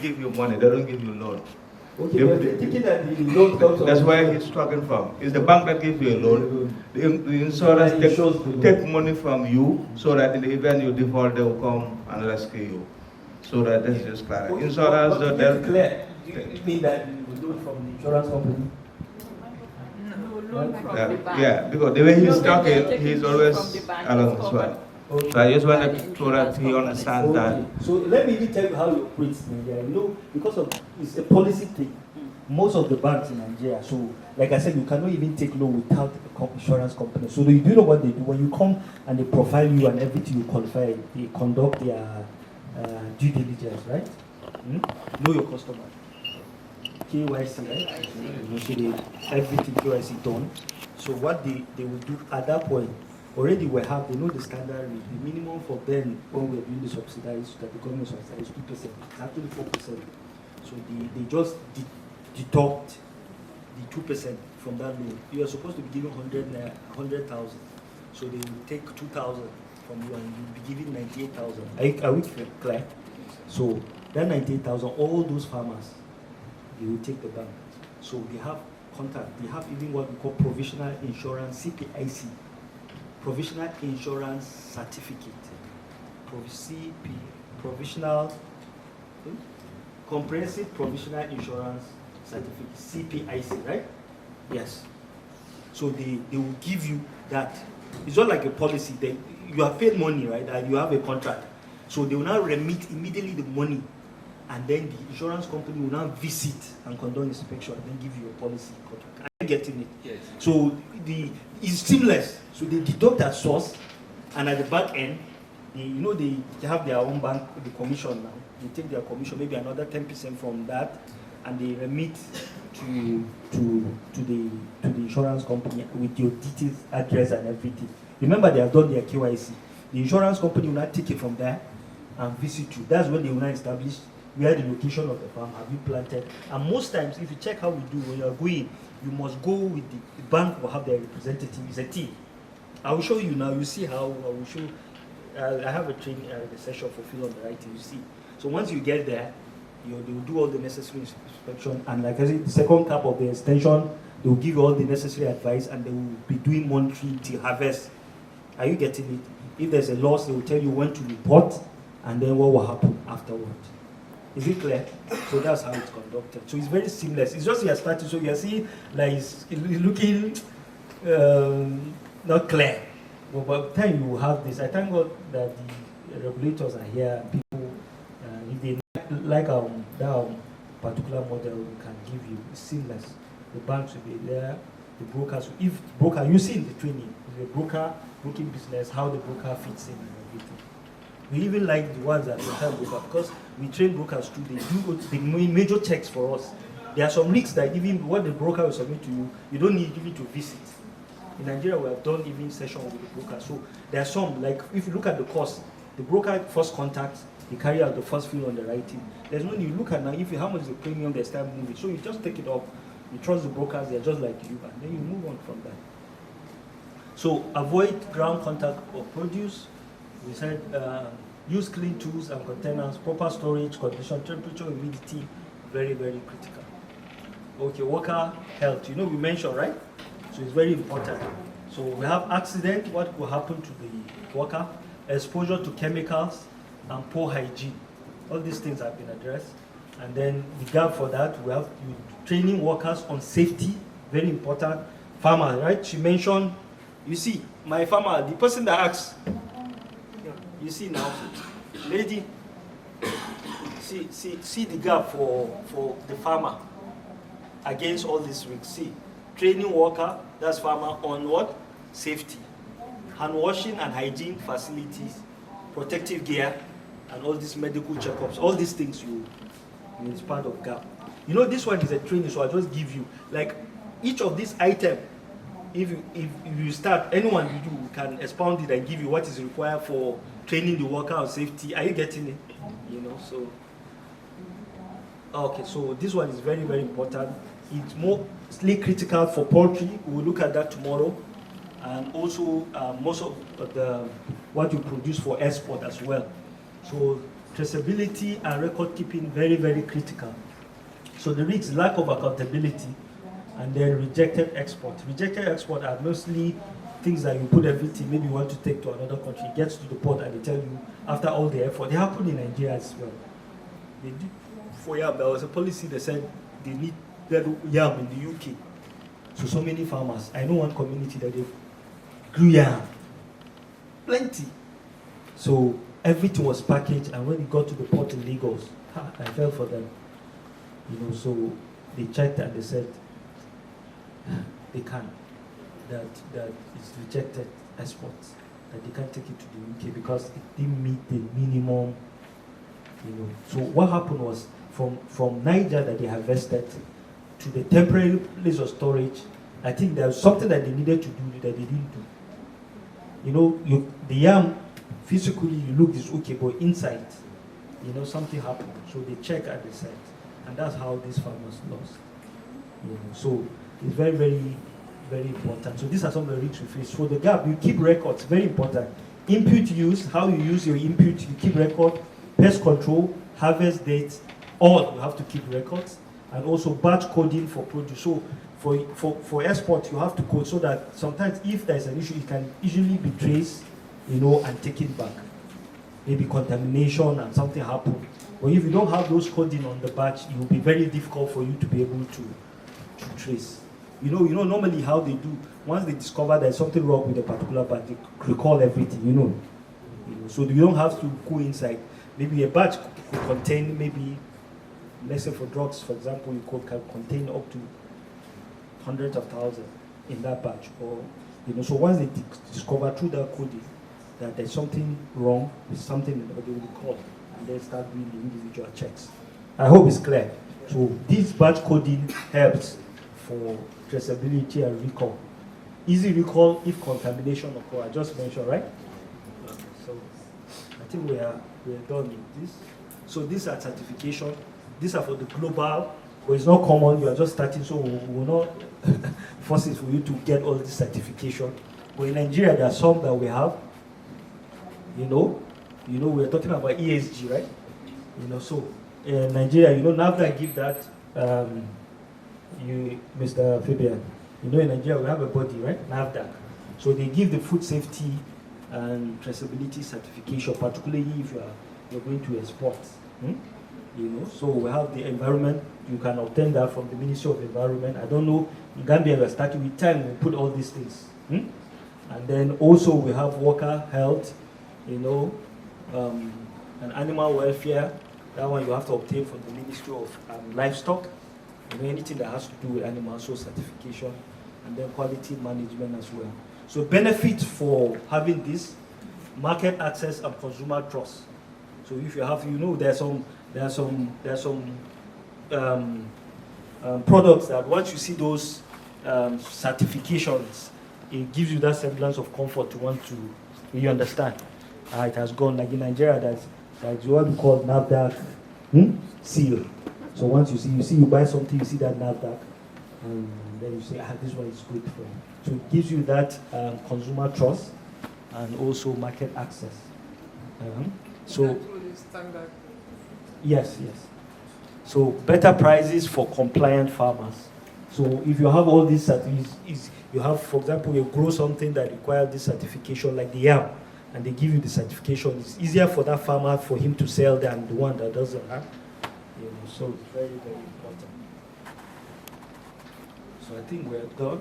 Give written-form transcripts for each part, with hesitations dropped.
give you money, they don't give you loan. Okay, but they're thinking that the loan comes. That's where he's talking from. It's the bank that gives you a loan. The insurance take money from you so that in the event you default, they will come and rescue you. So that this is clear. Okay, Insurance, but clear. Do you mean that you loan from the insurance company? Loan from the bank. Yeah, because the way he's talking, he's always along as well. Okay. So I just want to so that he understands that. So let me even tell you how you operate in Nigeria. You know, because of it's a policy thing. Most of the banks in Nigeria, so like I said, you cannot even take loan without a insurance company. So you do know what they do when you come and they profile you and everything you qualify. They conduct their due diligence, right? Know your customer. KYC, right? So they, everything KYC done. So what they will do at that point, already they know the standard rate. The minimum for them when we're doing the subsidies, that the government subsidies is 2%. It's actually 4%. So they just deduct the 2% from that loan. You are supposed to be given 100,000. So they will take 2,000 from you and you'll be given 98,000. Are we clear? So that 98,000, all those farmers, they will take the bank. So they have contact. They have even what we call provisional insurance, CPIC, provisional insurance certificate, provisional, comprehensive provisional insurance certificate, CPIC, right? Yes. So they will give you that. It's not like a policy. You have paid money, right? And you have a contract. So they will now remit immediately the money, and then the insurance company will now visit and conduct inspection and then give you a policy contract. Are you getting it? Yes. So it's seamless. So they deduct at source, and at the back end, they have their own bank, the commission now. They take their commission, maybe another 10% from that, and they remit to the insurance company with your details, address, and everything. Remember, they have done their KYC. The insurance company will not take it from there and visit you. That's when they will not establish where the location of the farm have you planted. And most times, if you check how we do, when you are going, you must go with the bank will have their representative. It's a team. I will show you now. You see how I will show. I have a training the session for fill on the writing. You see. So once you get there, they will do all the necessary inspection. And like I said, the second cap of the extension, they will give you all the necessary advice, and they will be doing monitoring till harvest. Are you getting it? If there's a loss, they will tell you when to report, and then what will happen afterward. Is it clear? So that's how it's conducted. So it's very seamless. It's just you are starting, so you are seeing like it's looking not clear. But by the time you have this, I thank God that the regulators are here. And people, if they like that particular model, we can give you. It's seamless. The banks will be there. The brokers, you see in the training, the broking business, how the broker fits in and everything. We even like the ones that we have broker because we train brokers too. They do the major checks for us. There are some risks that even what the broker will submit to you, you don't need even to visit. In Nigeria, we have done even session with the broker. So there are some, like if you look at the cost, the broker first contacts, they carry out the first fill on the writing. There's no need. You look at now, how much is the premium, they start moving. So you just take it off. You trust the brokers, they're just like you, and then you move on from that. So avoid ground contact or produce. We said use clean tools and containers, proper storage, condition, temperature, humidity, very, very critical. Okay, worker health. We mentioned, right? So it's very important. So we have accident, what will happen to the worker, exposure to chemicals, and poor hygiene. All these things have been addressed. And then the gap for that, we have training workers on safety, very important. Farmer, right? She mentioned, you see, my farmer, the person that asks, you see now, lady, see the gap for the farmer against all these risks. See, training worker, that's farmer, on what? Safety. Hand washing and hygiene facilities, protective gear, and all these medical checkups, all these things it's part of gap. This one is a training, so I'll just give you, like, each of these items, if you start, anyone you can expound it and give you what is required for training the worker on safety. Are you getting it? So, okay, so this one is very, very important. It's mostly critical for poultry. We will look at that tomorrow. And also most of what you produce for export as well. So traceability and record keeping very, very critical. So the risk, lack of accountability, and then rejected export. Rejected export are mostly things that you put everything, maybe you want to take to another country, it gets to the port and they tell you, after all the effort, they happen in Nigeria as well. They did, for yam, there was a policy that said they need yam in the UK. So many farmers, I know one community that they grew yam, plenty. So everything was packaged, and when it got to the port in Lagos, I fell for them. So they checked and they said they can't. That it's rejected exports, that they can't take it to the UK because it didn't meet the minimum. So what happened was from Niger that they harvested to the temporary place of storage, I think there was something that they needed to do that they didn't do. The yam physically you look is okay, but inside, something happened. So they check at the site, and that's how these farmers lost. So it's very, very, very important. So these are some of the risks we face. For the gap, you keep records, very important. Input use, how you use your input, you keep record. Pest control, harvest dates, all you have to keep records. And also batch coding for produce. So for export, you have to code so that sometimes if there's an issue, it can easily be traced, and taken back. Maybe contamination and something happened. But if you don't have those coding on the batch, it will be very difficult for you to be able to trace. Normally how they do, once they discover there's something wrong with a particular batch, they recall everything, So you don't have to go inside. Maybe a batch could contain maybe, let's say for drugs, for example, you can contain up to hundreds of thousands in that batch. Or, so once they discover through that coding that there's something wrong with something, they will call and then start doing the individual checks. I hope it's clear. So this batch coding helps for traceability and recall. Easy recall if contamination occurs. I just mentioned, right? So I think we are done with this. So these are certification. These are for the global, but it's not common. You are just starting, so we will not force it for you to get all this certification. But in Nigeria, there are some that we have. We're talking about ESG, right? So in Nigeria, NAFDAC give that. Mr. Fabian, in Nigeria we have a body, right? NAFDAC. So they give the food safety and traceability certification, particularly if you're going to export. So we have the environment. You can obtain that from the Ministry of Environment. I don't know. In Gambia, we're starting with time. We put all these things. And then also we have worker health, and animal welfare. That one you have to obtain from the Ministry of Livestock. Anything that has to do with animals, so certification, and then quality management as well. So benefits for having this: market access and consumer trust. So if you have, there are some products that once you see those certifications, it gives you that semblance of comfort to want to really understand. It has gone, like in Nigeria, that's what we call NAFDAC seal. So once you buy something, you see that NAFDAC, and then you say, this one is good for you. So it gives you that consumer trust and also market access. So standard. Yes. So better prices for compliant farmers. So if you have all these certificates, you have, for example, you grow something that requires this certification, like the yam, and they give you the certification. It's easier for that farmer for him to sell than the one that doesn't have. So it's very, very important. So I think we're done.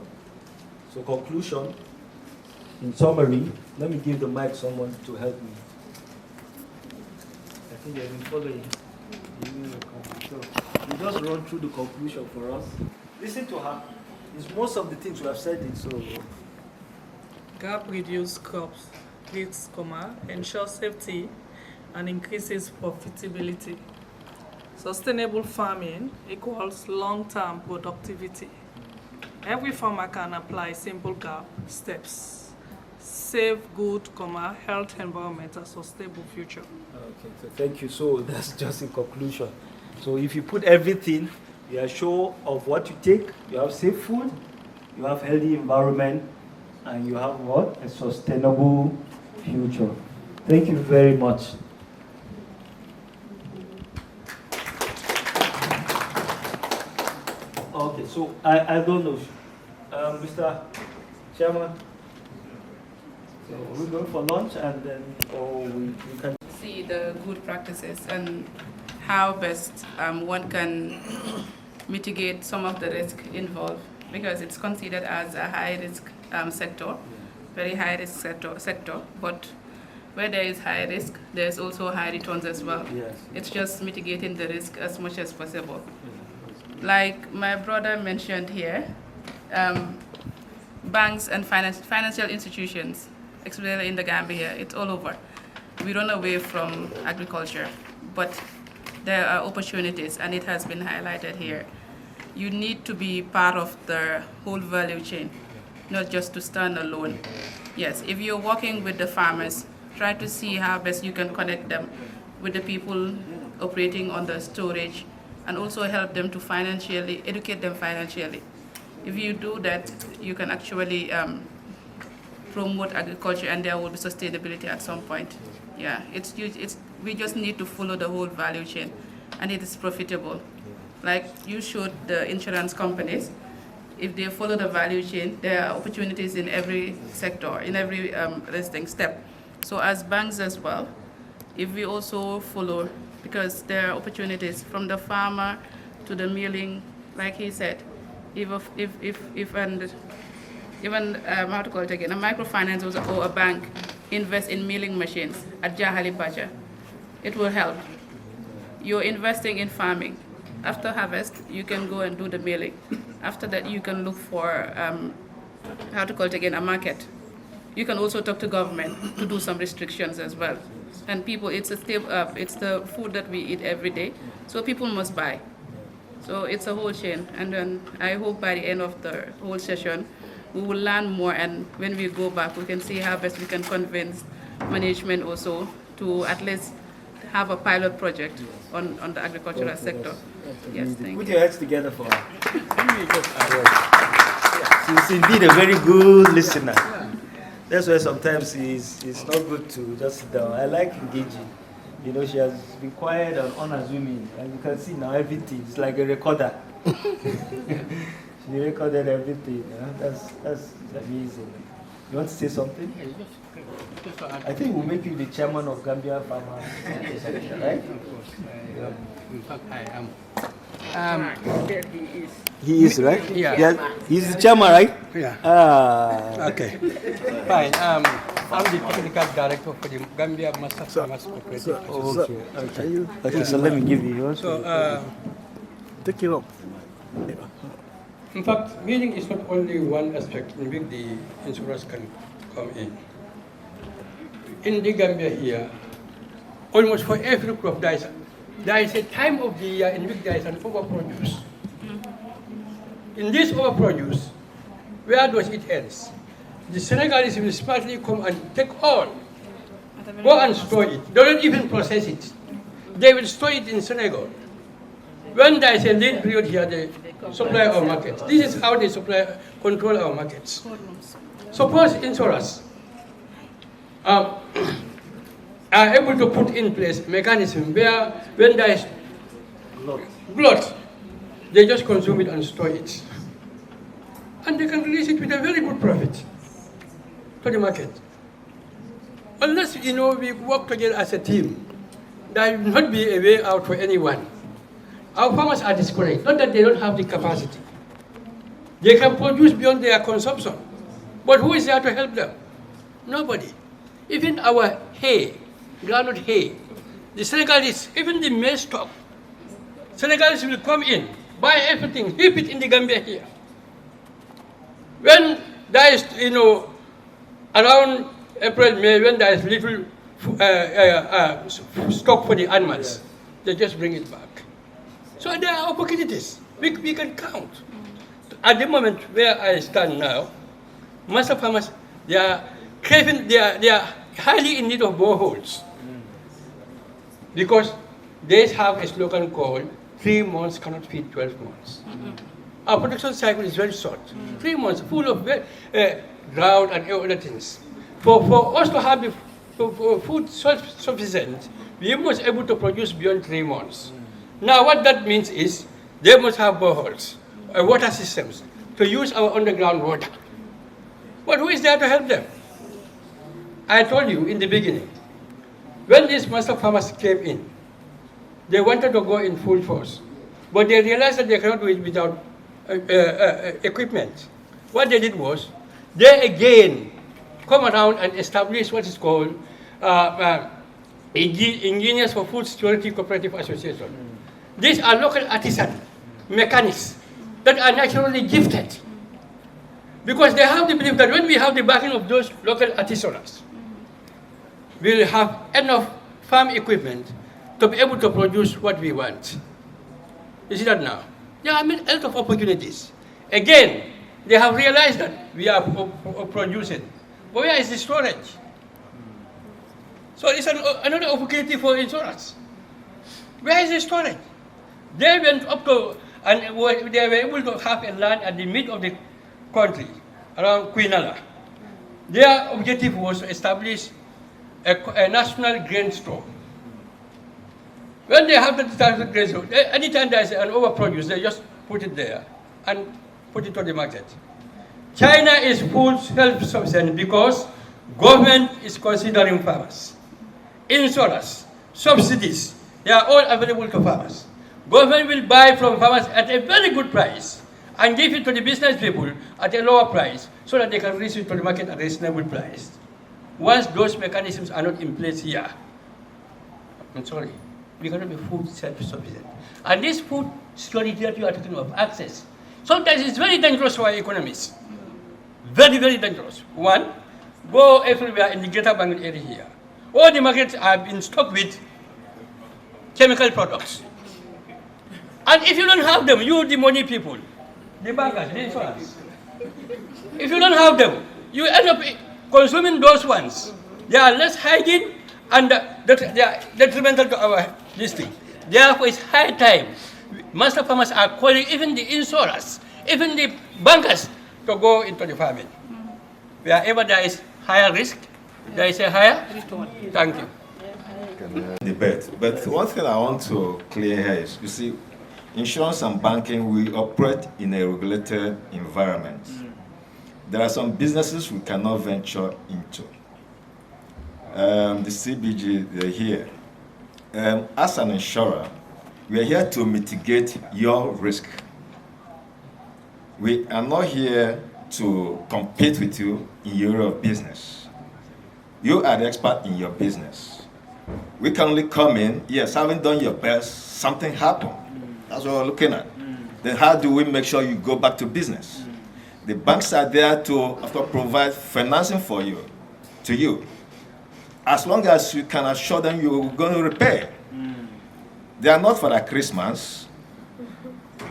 So conclusion, in summary, let me give the mic someone to help me. I think they've been following. So you just run through the conclusion for us. Listen to her. It's most of the things we have said it. So GAP reduces crops risks, ensures safety, and increases profitability. Sustainable farming equals long-term productivity. Every farmer can apply simple GAP steps. Save good, health, environment, and sustainable future. Okay, so thank you. So that's just in conclusion. So if you put everything, you are sure of what you take. You have safe food, you have healthy environment, and you have what? A sustainable future. Thank you very much. So I don't know. Mr. Chairman, so we're going for lunch and then, or we can see the good practices and how best one can mitigate some of the risk involved, because it's considered as a high-risk sector, very high-risk sector, but where there is high risk, there's also high returns as well. Yes. It's just mitigating the risk as much as possible. Like my brother mentioned here, banks and financial institutions, especially in the Gambia, it's all over. We run away from agriculture, but there are opportunities, and it has been highlighted here. You need to be part of the whole value chain, not just to stand alone. Yes, if you're working with the farmers, try to see how best you can connect them with the people operating on the storage, and also help them to financially, educate them financially. If you do that, you can actually promote agriculture, and there will be sustainability at some point. Yeah, we just need to follow the whole value chain, and it is profitable. Like you showed the insurance companies, if they follow the value chain, there are opportunities in every sector, in every listing step. So as banks as well, if we also follow, because there are opportunities from the farmer to the milling, like he said, even how to call it again, a microfinance or a bank invest in milling machines at Jahali Pacha, it will help. You're investing in farming. After harvest, you can go and do the milling. After that, you can look for, how to call it again, a market. You can also talk to government to do some restrictions as well. And people, it's the food that we eat every day, so people must buy. So it's a whole chain, and then I hope by the end of the whole session, we will learn more, and when we go back, we can see how best we can convince management also to at least have a pilot project on the agricultural sector. Yes, thank you. Put your heads together for her. She's indeed a very good listener. That's why sometimes it's not good to just sit down. I like engaging. You know, she has been quiet and unassuming, and you can see now everything. It's like a recorder. She recorded everything. That's amazing. You want to say something? I think we'll make you the chairman of Gambia Farmers Association, right? In fact, I am. He is, right? Yeah. He's the chairman, right? Yeah. Ah. Okay. Fine. I'm the technical director for the Gambia Master Farmers Cooperative. Okay, so let me give you. So, take it up. in fact, milling is not only one aspect in which the insurance can come in. In the Gambia here, almost for every crop there is a time of the year in which there is an overproduce. In this overproduce, where does it end? The Senegalese will smartly come and take all, go and store it. They don't even process it. They will store it in Senegal. When there is a lean period here, they supply our markets. This is how they control our markets. Suppose insurers are able to put in place a mechanism where when there is glut, they just consume it and store it. And they can release it with a very good profit to the market. Unless, we work together as a team, there will not be a way out for anyone. Our farmers are discouraged, not that they don't have the capacity. They can produce beyond their consumption. But who is there to help them? Nobody. Even our hay, groundnut hay, the Senegalese, even the maize stock, Senegalese will come in, buy everything, heap it in the Gambia here. When there is, around April, May, when there is little stock for the animals, they just bring it back. So there are opportunities. We can count. At the moment where I stand now, master farmers, they are highly in need of boreholes. Because they have a slogan called 3 months cannot feed 12 months. Our production cycle is very short. 3 months, full of drought and other things. For us to have food sufficient, we must be able to produce beyond 3 months. Now what that means is, they must have boreholes. water systems, to use our underground water. But who is there to help them? I told you in the beginning, when these master farmers came in, they wanted to go in full force, but they realized that they cannot do it without equipment. What they did was, they again come around and establish what is called Engineers for Food Security Cooperative Association. These are local artisan mechanics that are naturally gifted, because they have the belief that when we have the backing of those local artisanals, we will have enough farm equipment to be able to produce what we want. You see that now? There are a lot of opportunities. Again, they have realized that we are producing. But where is the storage? So it's another opportunity for insurance. Where is the storage? They went up to, and they were able to have a land at the mid of the country, around Quinala. Their objective was to establish a national grain store. When they have the national grain store, anytime there is an overproduce, they just put it there and put it on the market. China is full self-sufficient because government is considering farmers. Insurance, subsidies, they are all available to farmers. Government will buy from farmers at a very good price and give it to the business people at a lower price so that they can release it to the market at a reasonable price. Once those mechanisms are not in place here, I'm sorry, we cannot be food self-sufficient. And this food security that you are talking of, access, sometimes it's very dangerous for our economies. Very, very dangerous. One, go everywhere in the greater Bangalore area here. All the markets have been stocked with chemical products. And if you don't have them, you, the money people, the bankers, the insurance, if you don't have them, you end up consuming those ones. They are less hygiene and they are detrimental to our listing. Therefore, it's high time. Master farmers are calling even the insurers, even the bankers to go into the farming. Wherever there is higher risk, there is a higher return. Thank you. Debate. But one thing I want to clear here is, you see, insurance and banking, we operate in a regulated environment. There are some businesses we cannot venture into. The CBG, they're here. As an insurer, we are here to mitigate your risk. We are not here to compete with you in your area of business. You are the expert in your business. We can only come in, yes, having done your best, something happened. That's what we're looking at. Then how do we make sure you go back to business? The banks are there to, of course, provide financing for you, to you. As long as you can assure them you're going to repay. They are not for that Christmas.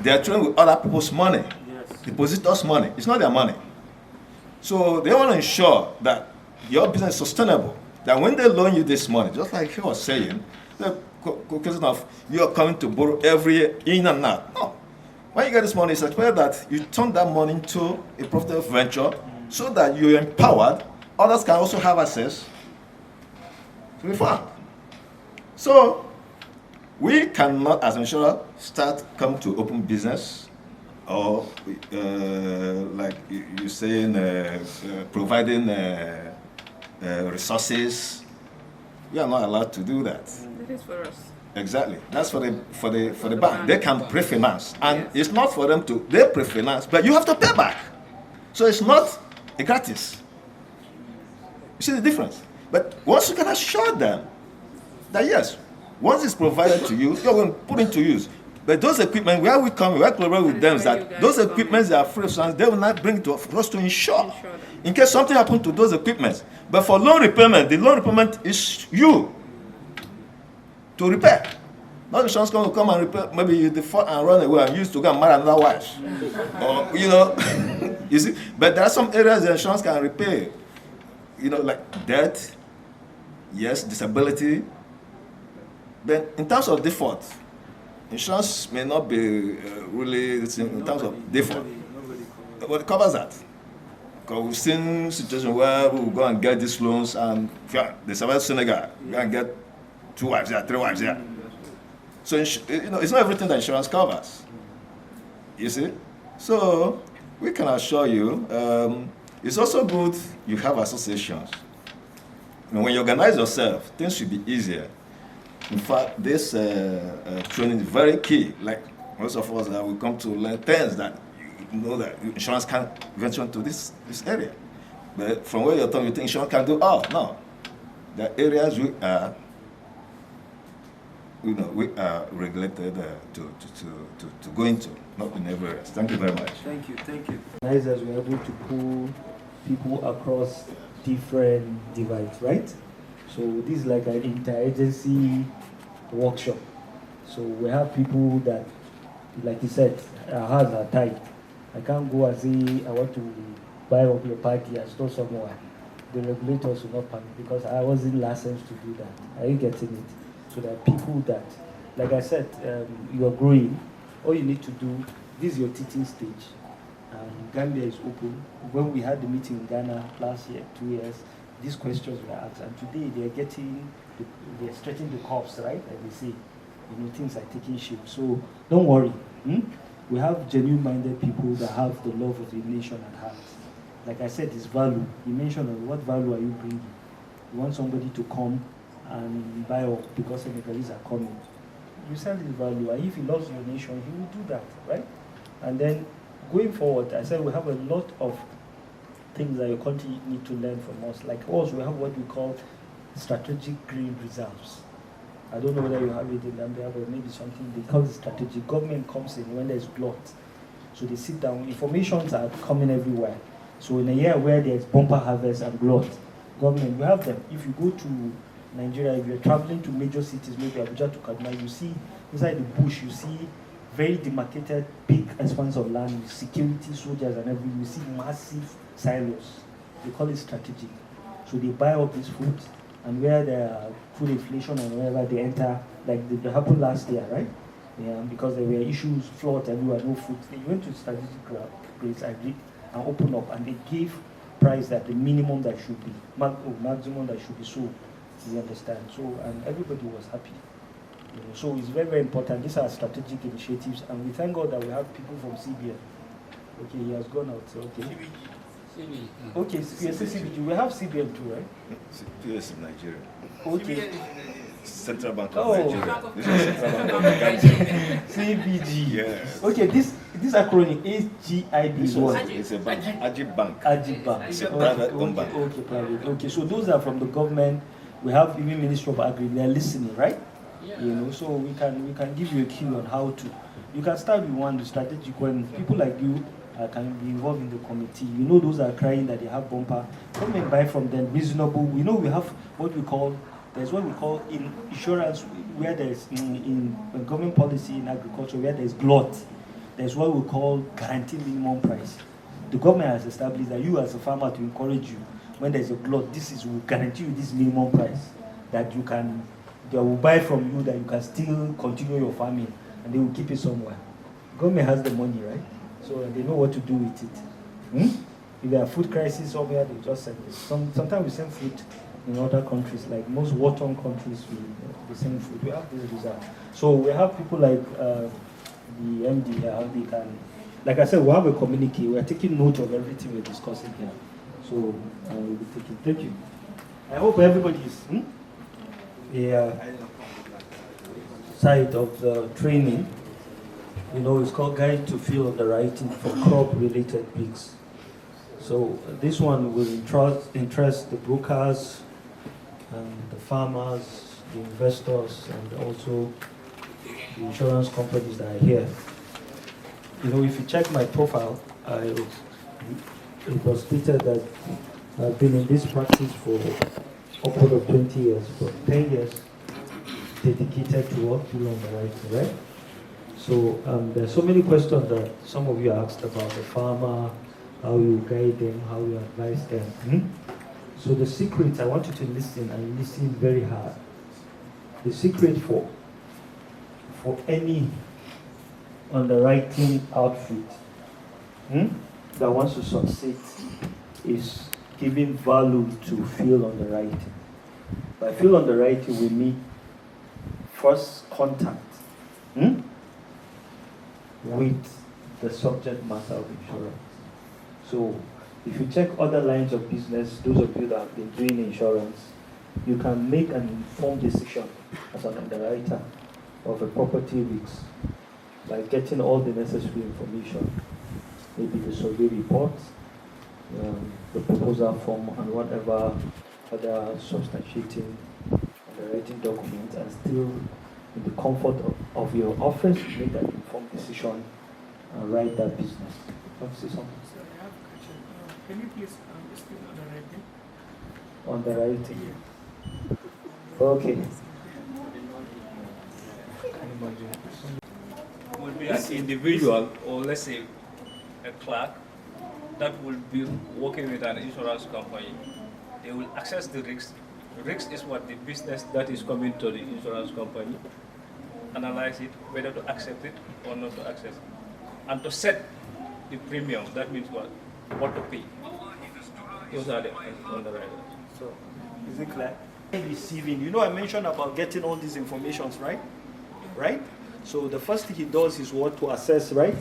They are trading with other people's money. Depositors' money. It's not their money. So they want to ensure that your business is sustainable. That when they loan you this money, just like he was saying, the question of you are coming to borrow every year in and out. No. When you get this money, it's expected that you turn that money into a profitable venture so that you're empowered. Others can also have access to the fund. So we cannot, as an insurer, come to open business or like you're saying, providing resources. We are not allowed to do that. It is for us. Exactly. That's for the bank. They can pre-finance, and it's not for them to. They pre-finance, but you have to pay back. So it's not a gratis. You see the difference. But once you can assure them that yes, once it's provided to you, you're going to put it to use. But those equipment, where we come, where collaborate with them, is that those equipments that are free of charge, they will not bring it to us to insure in case something happens to those equipments. But for loan repayment, the loan repayment is you to repair. Not the insurance company will come and repair. Maybe you default and run away and use to go and marry another wife. Or, you know, you see. But there are some areas the insurance can repay. You know, like death, yes, disability. But in terms of default, insurance may not be really in terms of default. But it covers that. Because we've seen situations where we will go and get these loans and they survive Senegal, go and get 2 wives there, 3 wives there. So you know, it's not everything that insurance covers. You see? So we can assure you, it's also good you have associations. When you organize yourself, things should be easier. In fact, this training is very key. Like most of us that will come to learn things that you know that insurance can't venture into this area. But from where you're talking, you think insurance can do all. No. The areas we are regulated to go into, not in every area. Thank you very much. Thank you. Organizers were able to pull people across different divides, right? So this is like an interagency workshop. So we have people that, like you said, our hands are tied. I can't go and say I want to buy up your party and store somewhere. The regulators will not permit because I wasn't licensed to do that. Are you getting it? So there are people that, like I said, you are growing. All you need to do, this is your teaching stage. Gambia is open. When we had the meeting in Ghana last year, 2 years, these questions were asked, and today they're stretching the cuffs, right? Like they say, things are taking shape. So don't worry. We have genuine-minded people that have the love of the nation at heart. Like I said, it's value. You mentioned what value are you bringing? You want somebody to come and buy up because Senegalese are coming. You sell his value, and if he loves your nation, he will do that, right? And then going forward, I said we have a lot of things that your country need to learn from us. Like us, we have what we call strategic green reserves. I don't know whether you have it in Gambia, but maybe something they call it strategic. Government comes in when there's glut. So they sit down, informations are coming everywhere. So in a year where there's bumper harvest and glut, government, we have them. If you go to Nigeria, if you're traveling to major cities, maybe Abuja to Kaduna, you see inside the bush, you see very demarcated, big expanse of land, with security, soldiers and everything. You see massive silos. They call it strategic. So they buy up this food, and where there are food inflation and wherever they enter, like they happened last year, right? Yeah, because there were issues, flood everywhere, no food. They went to strategic grades and opened up, and they gave price that the minimum that should be, maximum that should be sold. You understand? So, and everybody was happy. So it's very, very important. These are strategic initiatives, and we thank God that we have people from CBN. Okay, he has gone out. So, okay. CBG. Okay, CBG. We have CBN too, right? PS in Nigeria. Okay. Central Bank of Nigeria. This is Central Bank of Nigeria. CBG. Yes. Okay, this acronym HGIB is what? It's a bank. Ajib Bank. Ajib Bank. It's a private owned bank. Okay, private. Okay, so those are from the government. We have even Ministry of Agri. They are listening, right? Yeah. So we can give you a cue on how to. You can start with one, the strategic when people like you can be involved in the committee. Those are crying that they have bumper. Come and buy from them reasonable. We have what we call, there's what we call in insurance where there's in government policy in agriculture where there's glut. There's what we call guaranteed minimum price. The government has established that you as a farmer, to encourage you, when there's a glut, will guarantee you this minimum price that they will buy from you, that you can still continue your farming, and they will keep it somewhere. Government has the money, right? So they know what to do with it. If there are food crisis somewhere, they just send it. Sometimes we send food in other countries, like most war-torn countries, we send food. We have this reserve. So we have people like the MD here, they can, like I said, we have a communique. We are taking note of everything we're discussing here. So we'll be taking. Thank you. I hope everybody is side of the training. It's called Guide to Field Underwriting for Crop-Related Pigs. So this one will interest the brokers and the farmers, the investors, and also the insurance companies that are here. If you check my profile, it was stated that I've been in this practice for upward of 20 years, but 10 years dedicated to what people underwriting, right? So there's so many questions that some of you asked about the farmer, how you guide them, how you advise them. So the secret, I want you to listen and listen very hard. The secret for any underwriting outfit that wants to succeed is giving value to field underwriting. By field underwriting, we mean first contact with the subject matter of insurance. So if you check other lines of business, those of you that have been doing insurance, you can make an informed decision as an underwriter of a property risk by getting all the necessary information, maybe the survey report, the proposal form, and whatever other substantiating underwriting documents, and still in the comfort of your office make an informed decision and write that business. Want to say something? Sir, I have a question. Can you please explain underwriting? Underwriting. Okay. Will be an individual, or let's say a clerk, that will be working with an insurance company. They will access the risk. Risk is what the business that is coming to the insurance company, analyze it, whether to accept it or not to accept it, and to set the premium. That means what to pay. Those are the underwriters. So, is it clear? Receiving, you know, I mentioned about getting all these informations, right? Right? So the first thing he does is what? To assess, right?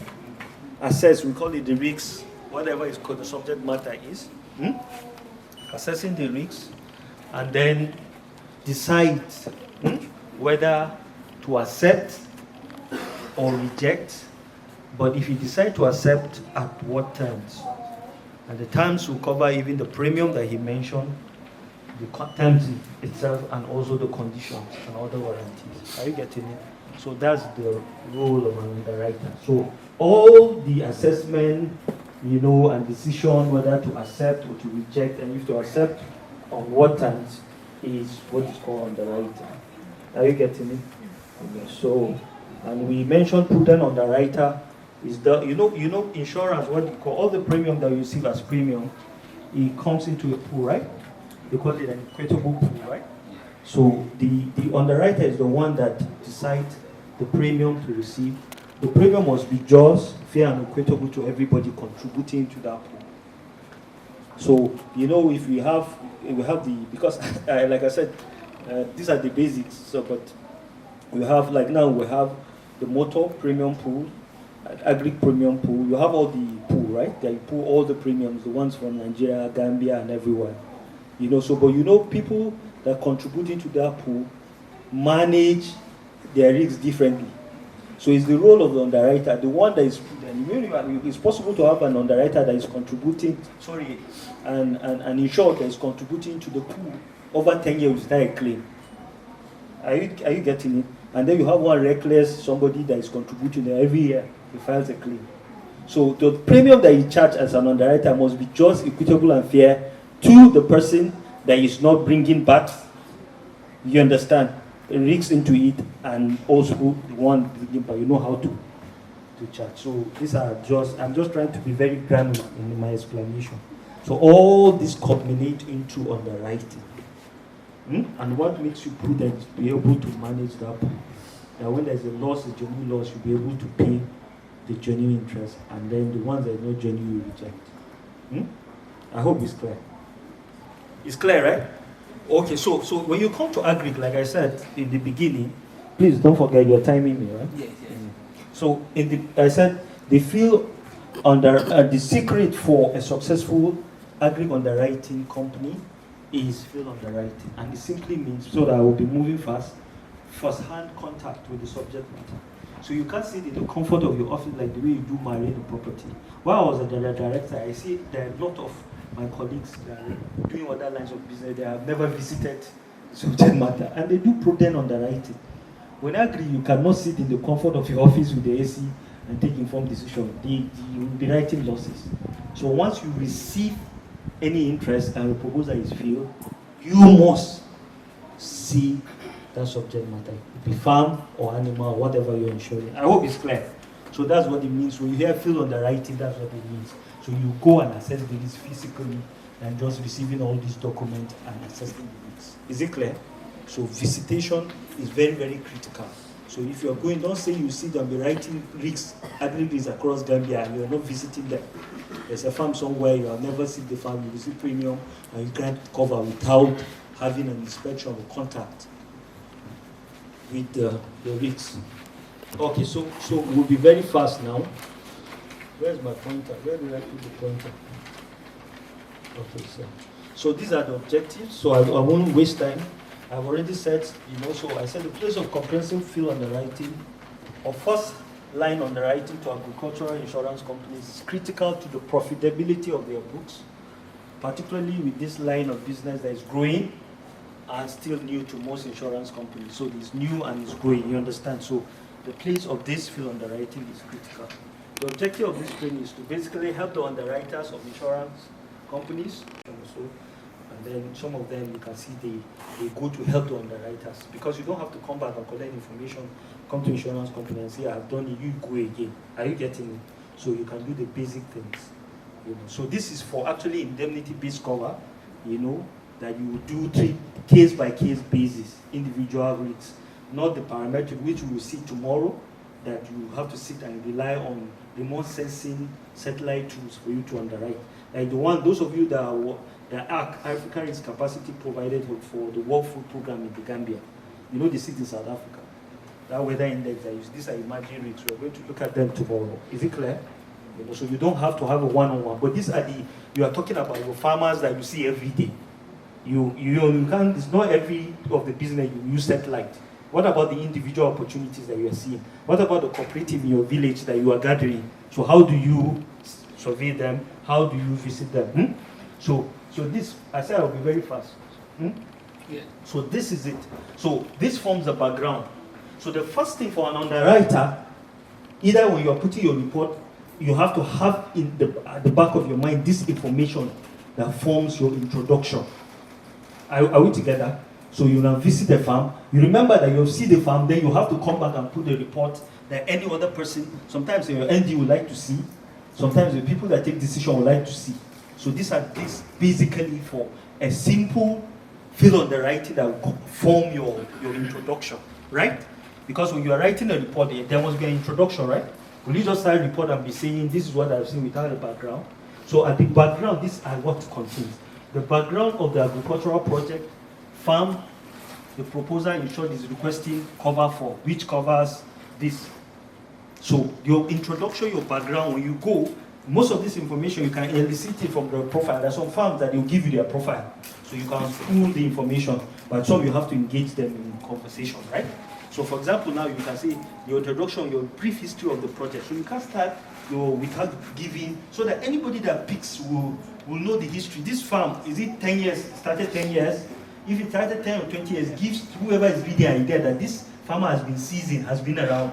Assess, we call it the risks, whatever is called the subject matter is. Assessing the risks, and then decide whether to accept or reject. But if you decide to accept, at what terms? And the terms will cover even the premium that he mentioned, the terms itself, and also the conditions and other warranties. Are you getting it? So that's the role of an underwriter. So all the assessment, you know, and decision whether to accept or to reject, and if to accept on what terms, is what is called underwriting. Are you getting it? Okay. So, and we mentioned prudent underwriter is the, you know insurance, what you call all the premium that you receive as premium, it comes into a pool, right? They call it an equitable pool, right? So the underwriter is the one that decides the premium to receive. The premium must be just, fair, and equitable to everybody contributing to that pool. So, you know, if we have the, because like I said, these are the basics. So, but we have, like now we have the motor premium pool, agri premium pool. You have all the pool, right? They pull all the premiums, the ones from Nigeria, Gambia, and everywhere. You know, so, but you know, people that contribute into that pool manage their risks differently. So it's the role of the underwriter, the one that is, it's possible to have an underwriter that is contributing, and insured that is contributing to the pool over 10 years without a claim. Are you getting it? And then you have one reckless, somebody that is contributing there every year, he files a claim. So the premium that you charge as an underwriter must be just, equitable, and fair to the person that is not bringing back, you understand, risks into it, and also the one bringing back, you know how to charge. So these are just, I'm just trying to be very granular in my explanation. So all this culminate into underwriting. And what makes you prudent is to be able to manage that pool. Now when there's a loss, a genuine loss, you'll be able to pay the genuine interest, and then the ones that are not genuine you reject. I hope it's clear. It's clear, right? Okay, so when you come to agri, like I said in the beginning, please don't forget your timing me, right? Yes. So I said they feel under the secret for a successful agri underwriting company is field underwriting, and it simply means, so that I will be moving fast, first-hand contact with the subject matter. So you can't sit in the comfort of your office like the way you do marine property. While I was a director, I see there are a lot of my colleagues that are doing other lines of business. They have never visited the subject matter, and they do prudent underwriting. When I agree, you cannot sit in the comfort of your office with the AC and take informed decision. You will be writing losses. So once you receive any interest and the proposal is filled, you must see that subject matter. It be farm or animal or whatever you're insuring. I hope it's clear. So that's what it means. When you hear field underwriting, that's what it means. So you go and assess the risk physically and just receiving all these documents and assessing the risks. Is it clear? So visitation is very, very critical. So if you're going, don't say you sit and be writing risks, agri risks across Gambia, and you're not visiting them. There's a farm somewhere, you have never seen the farm, you receive premium, and you can't cover without having an inspection or contact with the risks. Okay, so we'll be very fast now. Where's my pointer? Where did I put the pointer? Okay, so these are the objectives. So I won't waste time. I've already said, so I said the place of comprehensive field underwriting, or first line underwriting to agricultural insurance companies is critical to the profitability of their books, particularly with this line of business that is growing and still new to most insurance companies. So it's new and it's growing, you understand? So the place of this field underwriting is critical. The objective of this training is to basically help the underwriters of insurance companies, and then some of them you can see they go to help the underwriters, because you don't have to come back and collect information, come to insurance company and say, I've done it, you go again. Are you getting it? So you can do the basic things. So this is for actually indemnity-based cover, that you do treat case-by-case basis, individual risks, not the parametric, which we will see tomorrow, that you have to sit and rely on remote sensing satellite tools for you to underwrite. Like those of you that are African Risk Capacity provided for the World Food Program in the Gambia, they sit in South Africa. That weather index I use, these are emerging risks. We're going to look at them tomorrow. Is it clear? So you don't have to have a one-on-one, but these are you are talking about your farmers that you see every day. You can't, it's not every of the business you use satellite. What about the individual opportunities that you are seeing? What about the cooperative in your village that you are gathering? So how do you survey them? How do you visit them? So this, I said I'll be very fast. Yeah. So this is it. So this forms the background. So the first thing for an underwriter, either when you're putting your report, you have to have at the back of your mind this information that forms your introduction. Are we together? So you now visit the farm. You remember that you see the farm, then you have to come back and put the report that any other person, sometimes your ND would like to see, sometimes the people that take decision would like to see. So these are basically for a simple field underwriting that will form your introduction, right? Because when you are writing a report, there must be an introduction, right? Will you just start a report and be saying, this is what I've seen without a background? So at the background, these are what it contains. The background of the agricultural project, farm, the proposer in short is requesting cover for, which covers this. So your introduction, your background, when you go, most of this information you can elicit it from the profile. There are some farms that will give you their profile. So you can pull the information, but some you have to engage them in conversation, right? So for example, now you can say your introduction, your brief history of the project. So you can start without giving, so that anybody that picks will know the history. This farm, is it 10 years, started 10 years? If it started 10 or 20 years, gives whoever is reading the idea that this farmer has been seasoned, has been around.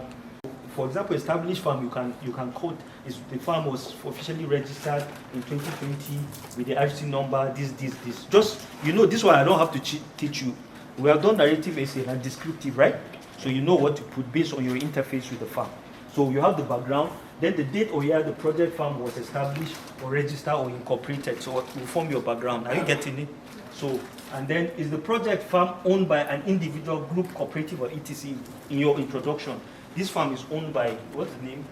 For example, established farm, you can quote, the farm was officially registered in 2020 with the RC number, this. Just, this one I don't have to teach you. We have done narrative essay and descriptive, right? So you know what to put based on your interface with the farm. So you have the background, then the date or year the project farm was established or registered or incorporated. So it will form your background. Are you getting it? So, and then is the project farm owned by an individual, group, cooperative, or etc. in your introduction? This farm is owned by, what's the name?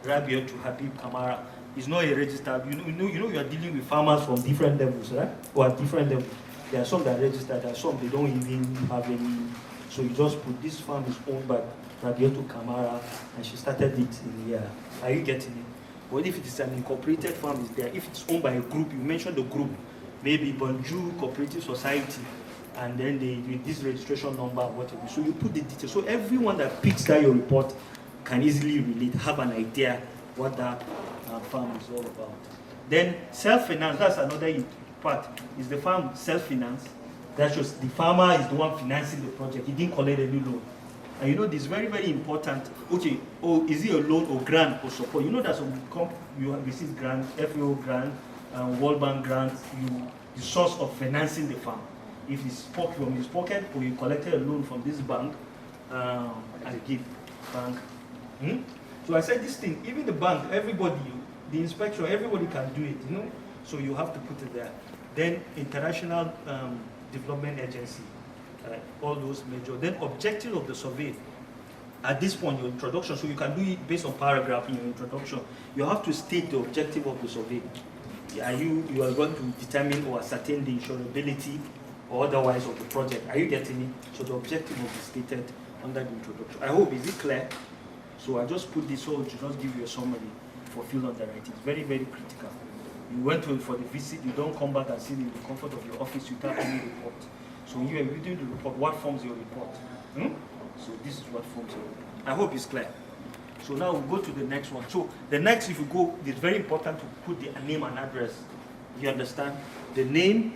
Rabia to Habib Kamara. It's not a registered, you are dealing with farmers from different levels, right? Or at different levels. There are some that are registered, there are some they don't even have any. So you just put this farm is owned by Rabia Kamara, and she started it in here. Are you getting it? But if it is an incorporated farm, is there. If it's owned by a group, you mentioned the group, maybe Banju Cooperative Society, and then with this registration number, whatever. So you put the details. So everyone that picks that your report can easily relate, have an idea what that farm is all about. Then self-finance, that's another part. Is the farm self-finance? That's just the farmer is the one financing the project. He didn't collect any loan. And this is very, very important. Okay, is it a loan or grant or support? That some you receive grant, FAO grant, World Bank grants, the source of financing the farm. If it's from his pocket or you collected a loan from this bank and give bank. So I said this thing, even the bank, everybody, the inspection, everybody can do it, So you have to put it there. Then international development agency, all those major. Then objective of the survey. At this point, your introduction, so you can do it based on paragraph in your introduction. You have to state the objective of the survey. You are going to determine or ascertain the insurability or otherwise of the project. Are you getting it? So the objective will be stated under the introduction. I hope, is it clear? So I just put this so to just give you a summary for field underwriting. It's very, very critical. You went for the visit, you don't come back and sit in the comfort of your office without any report. So when you are reading the report, what forms your report? So this is what forms your report. I hope it's clear. So now we'll go to the next one. So the next, if you go, it's very important to put the name and address. You understand? The name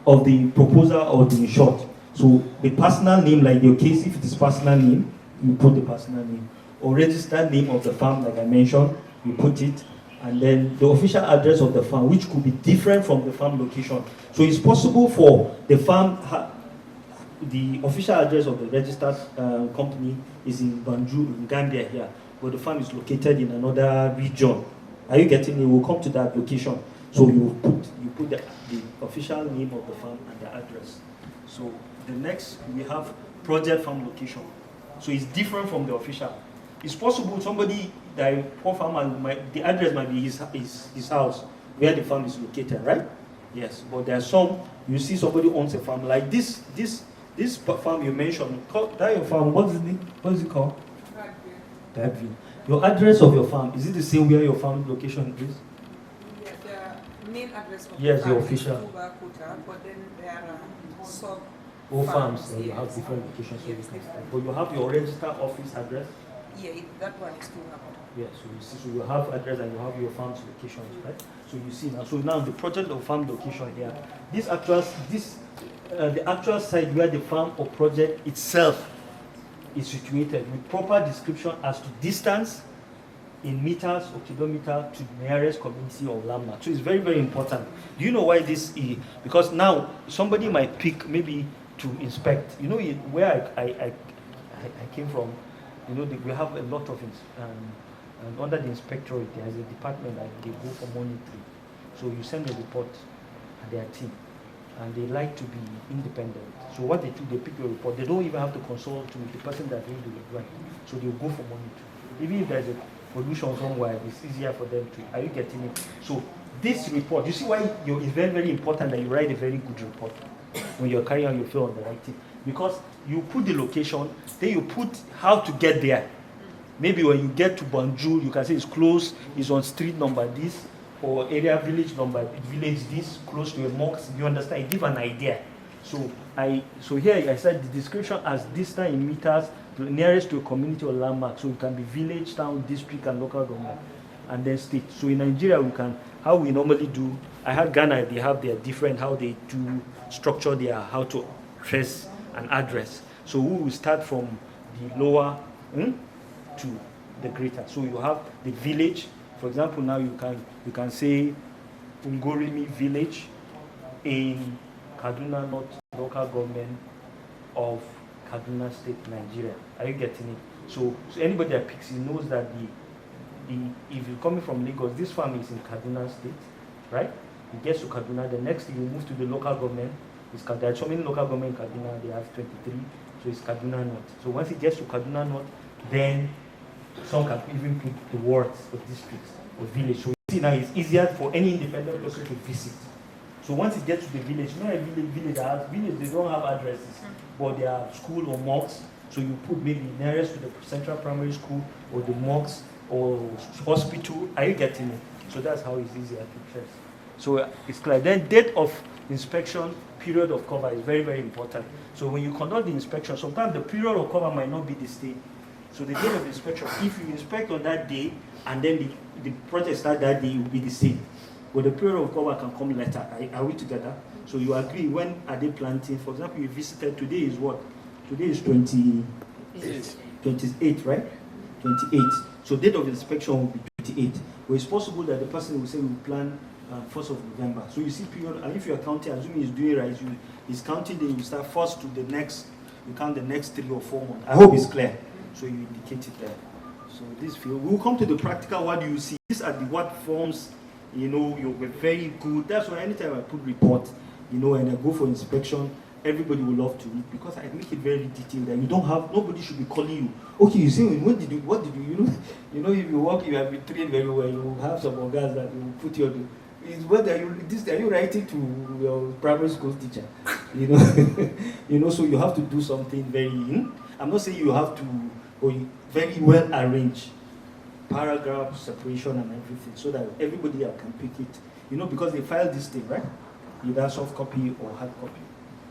of the proposer or the insured. So the personal name, like your case, if it is personal name, you put the personal name. Or registered name of the farm, like I mentioned, you put it. And then the official address of the farm, which could be different from the farm location. So it's possible for the farm, the official address of the registered company is in Banjul, in Gambia here, but the farm is located in another region. Are you getting it? We'll come to that location. So you put the official name of the farm and the address. So the next, we have project farm location. So it's different from the official. It's possible somebody, the poor farmer, the address might be his house, where the farm is located, right? Yes, but there are some, you see somebody owns a farm, like this farm you mentioned, that your farm, what is it called? Dagville. Your address of your farm, is it the same where your farm location is? Yeah, the main address of yes, the farm official. is Kota, but then there are sub All farms, yes. you have different locations. Yes, But you have your registered office address? yeah, that one is still happening. Yeah, so you see, so you have address and you have your farm's locations, right? So you see now, so now the project of farm location here, the actual site where the farm or project itself is situated with proper description as to distance in meters or kilometer to the nearest community or landmark. So it's very, very important. Do you know why this is? Because now somebody might pick maybe to inspect. You know where I came from, you know, we have a lot of and under the inspectorate, there is a department that they go for monitoring. So you send a report to their team, and they like to be independent. So what they do, they pick your report. They don't even have to consult with the person that doing the work. So they'll go for monitoring. Even if there's a pollution somewhere, it's easier for them to. Are you getting it? So this report, you see why it's very, very important that you write a very good report when you're carrying out your field underwriting, because you put the location, then you put how to get there. Maybe when you get to Banjul, you can say it's close, it's on street number this, or area village number, village this, close to a mosque. You understand? It gives an idea. So here I said the description as distance in meters to nearest to a community or landmark. So it can be village, town, district, and local government, and then state. So in Nigeria, we can, how we normally do, I had Ghana, they have their different, how they do structure their, how to trace an address. So we will start from the lower to the greater. So you have the village. For example, now you can say Ungorimi village in Kaduna North local government of Kaduna State, Nigeria. Are you getting it? So anybody that picks it knows that if you're coming from Lagos, this farm is in Kaduna State, right? It gets to Kaduna. The next thing you move to the local government. There are so many local government in Kaduna. They have 23, so it's Kaduna North. So once it gets to Kaduna North, then some can even put the wards or districts or village. So you see now it's easier for any independent person to visit. So once it gets to the village, you know a village they don't have addresses, but they are school or mosques. So you put maybe nearest to the central primary school or the mosques or hospital. Are you getting it? So that's how it's easier to trace. So it's clear. Then date of inspection, period of cover is very, very important. So when you conduct the inspection, sometimes the period of cover might not be the same. So the date of inspection, if you inspect on that day and then the project starts that day, it will be the same. But the period of cover can come later. Are we together? So you agree, when are they planting? For example, you visited, today is what? Today is 28, right? 28. So date of inspection will be 28. But it's possible that the person will say we plan 1st of November. So you see period, and if you are counting, assuming he's doing right, he's counting, then you start first to the next, you count the next 3 or 4 months. I hope it's clear. So you indicate it there. So this field, we'll come to the practical. What do you see? These are the what forms, you know, you're very good. That's why anytime I put report, you know, and I go for inspection, everybody will love to read because I make it very detailed that you don't have, nobody should be calling you. Okay, you say, what did you, you know, if you work, you have been trained very well, you have some organs that you put your, is what are you writing to your primary school teacher? You know, you know, so you have to do something very, I'm not saying you have to or very well arranged paragraph separation and everything, so that everybody can pick it. You know, because they file this thing, right? Either soft copy or hard copy.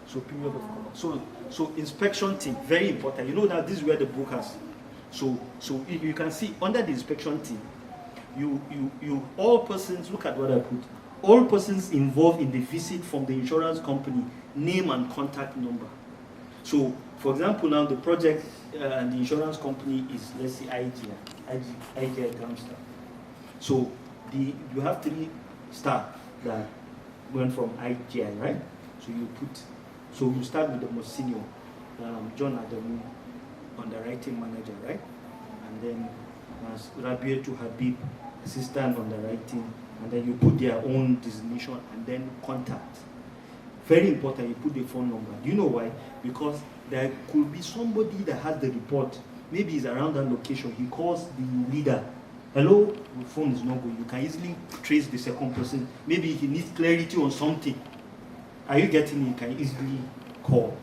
So period of color. So inspection team, very important. You know that this is where the brokers. So you can see under the inspection team, you all persons, look at what I put. All persons involved in the visit from the insurance company, name and contact number. So, for example, now the project and the insurance company is, let's say, IGI Gambia. So you have 3 staff that went from IGI, right? So you start with the most senior, John Adamu, underwriting manager, right? And then Rabia to Habib, assistant underwriting, and then you put their own designation and then contact. Very important, you put the phone number. Do you know why? Because there could be somebody that has the report, maybe he's around that location, he calls the leader. Hello, the phone is not good. You can easily trace the second person. Maybe he needs clarity on something. Are you getting it? You can easily call.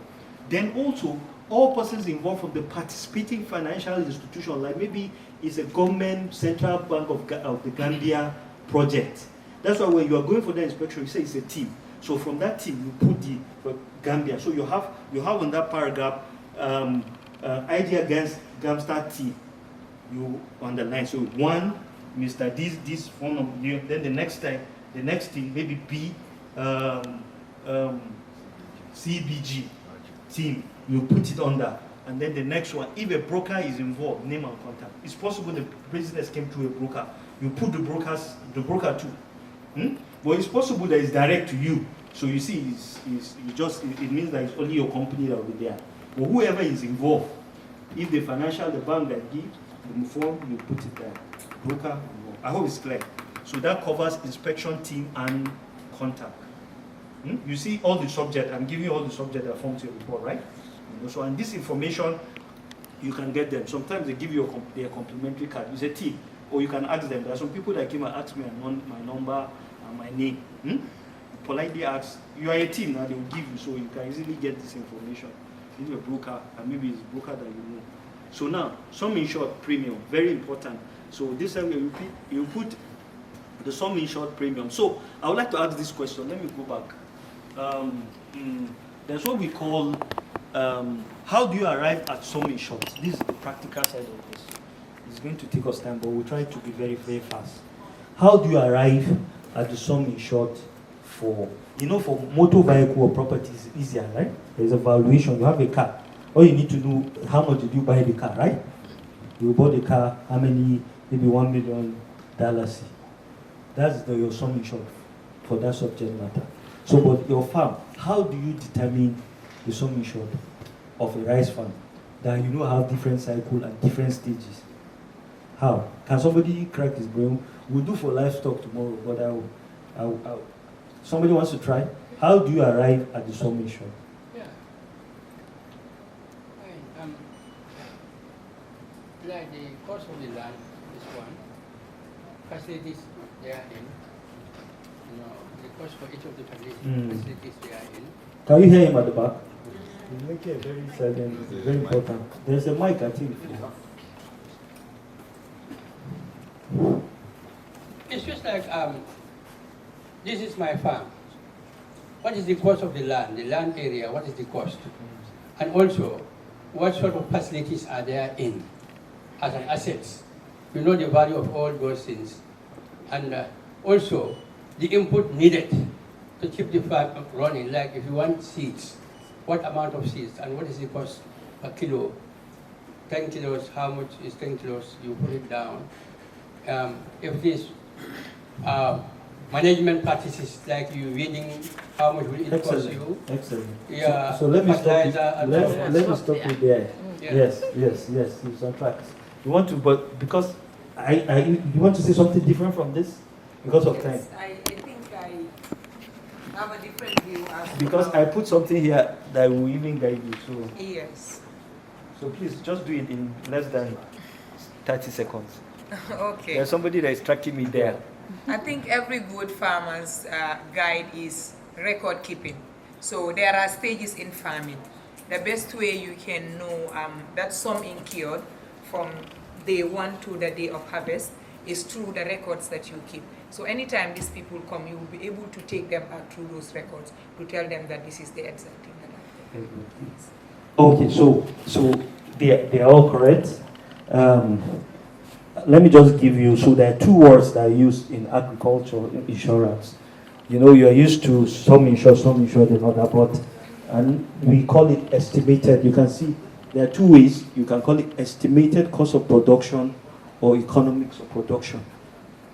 Then also, all persons involved from the participating financial institution, like maybe it's a government central bank of the Gambia project. That's why when you are going for the inspection, you say it's a team. So from that team, you put the Gambia. So you have on that paragraph idea against Gambia team. You underline. So 1, Mr. This phone number. Then the next thing maybe B, CBG team. You put it under. And then the next one, if a broker is involved, name and contact. It's possible the business came through a broker. You put the broker too. But it's possible that it's direct to you. So you see, it means that it's only your company that will be there. But whoever is involved, if the bank that gives the form, you put it there. Broker, I hope it's clear. So that covers inspection team and contact. You see all the subject. I'm giving you all the subject that form to your report, right? So, and this information, you can get them. Sometimes they give you their complimentary card. It's a team. Or you can ask them. There are some people that came and asked me my number and my name. Politely ask, you are a team now, they will give you, so you can easily get this information. This is a broker, and maybe it's a broker that you know. So now, sum insured premium, very important. So this time you put the sum insured premium. So I would like to ask this question. Let me go back. There's what we call, how do you arrive at sum insured? This is the practical side of this. It's going to take us time, but we'll try to be very, very fast. How do you arrive at the sum insured for motor vehicle or property is easier, right? There's a valuation. You have a car. All you need to know, how much did you buy the car, right? You bought the car, how many, maybe $1 million. That's your sum insured for that subject matter. So, but your farm, how do you determine the sum insured of a rice farm that have different cycle and different stages? How? Can somebody crack his brain? We'll do for livestock tomorrow, but somebody wants to try? How do you arrive at the sum insured? Yeah. Like the cost of the land is one. Facilities they are in. The cost for each of the facilities they are in. Can you hear him at the back? You make it very silent, very important. There's a mic, I think. It's just like, this is my farm. What is the cost of the land area, what is the cost? And also, what sort of facilities are there in as an asset? You know the value of all those things. And also, the input needed to keep the farm running. Like if you want seeds, what amount of seeds and what is the cost per kilo? 10 kilos, how much is 10 kilos? You put it down. If it is management practices like you reading, how much will it cost you? Excellent. Yeah. So let me stop you. Let me stop you there. Yeah. Yes. It's on track. You want to, but because you want to say something different from this because of time. I think I have a different view. Because I put something here that will even guide you. So Yes. So please just do it in less than 30 seconds. Okay. There's somebody that is tracking me there. I think every good farmer's guide is record keeping. So there are stages in farming. The best way you can know that sum incurred from day one to the day of harvest is through the records that you keep. So anytime these people come, you will be able to take them back through those records to tell them that this is the exact thing that happened. Okay, so they are all correct. Let me just give you, so there are two words that are used in agricultural insurance. You know, you are used to some insured, another, but and we call it estimated. You can see there are two ways. You can call it estimated cost of production or economics of production.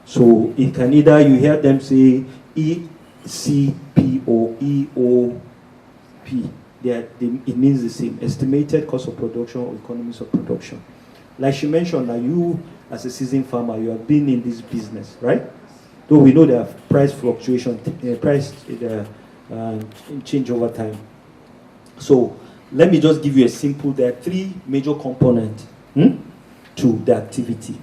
So it can either, you hear them say ECP or EOP. It means the same, estimated cost of production or economics of production. Like she mentioned, that you as a seasoned farmer, you have been in this business, right? Though we know there are price fluctuation, change over time. So let me just give you a simple, there are three major components to the activity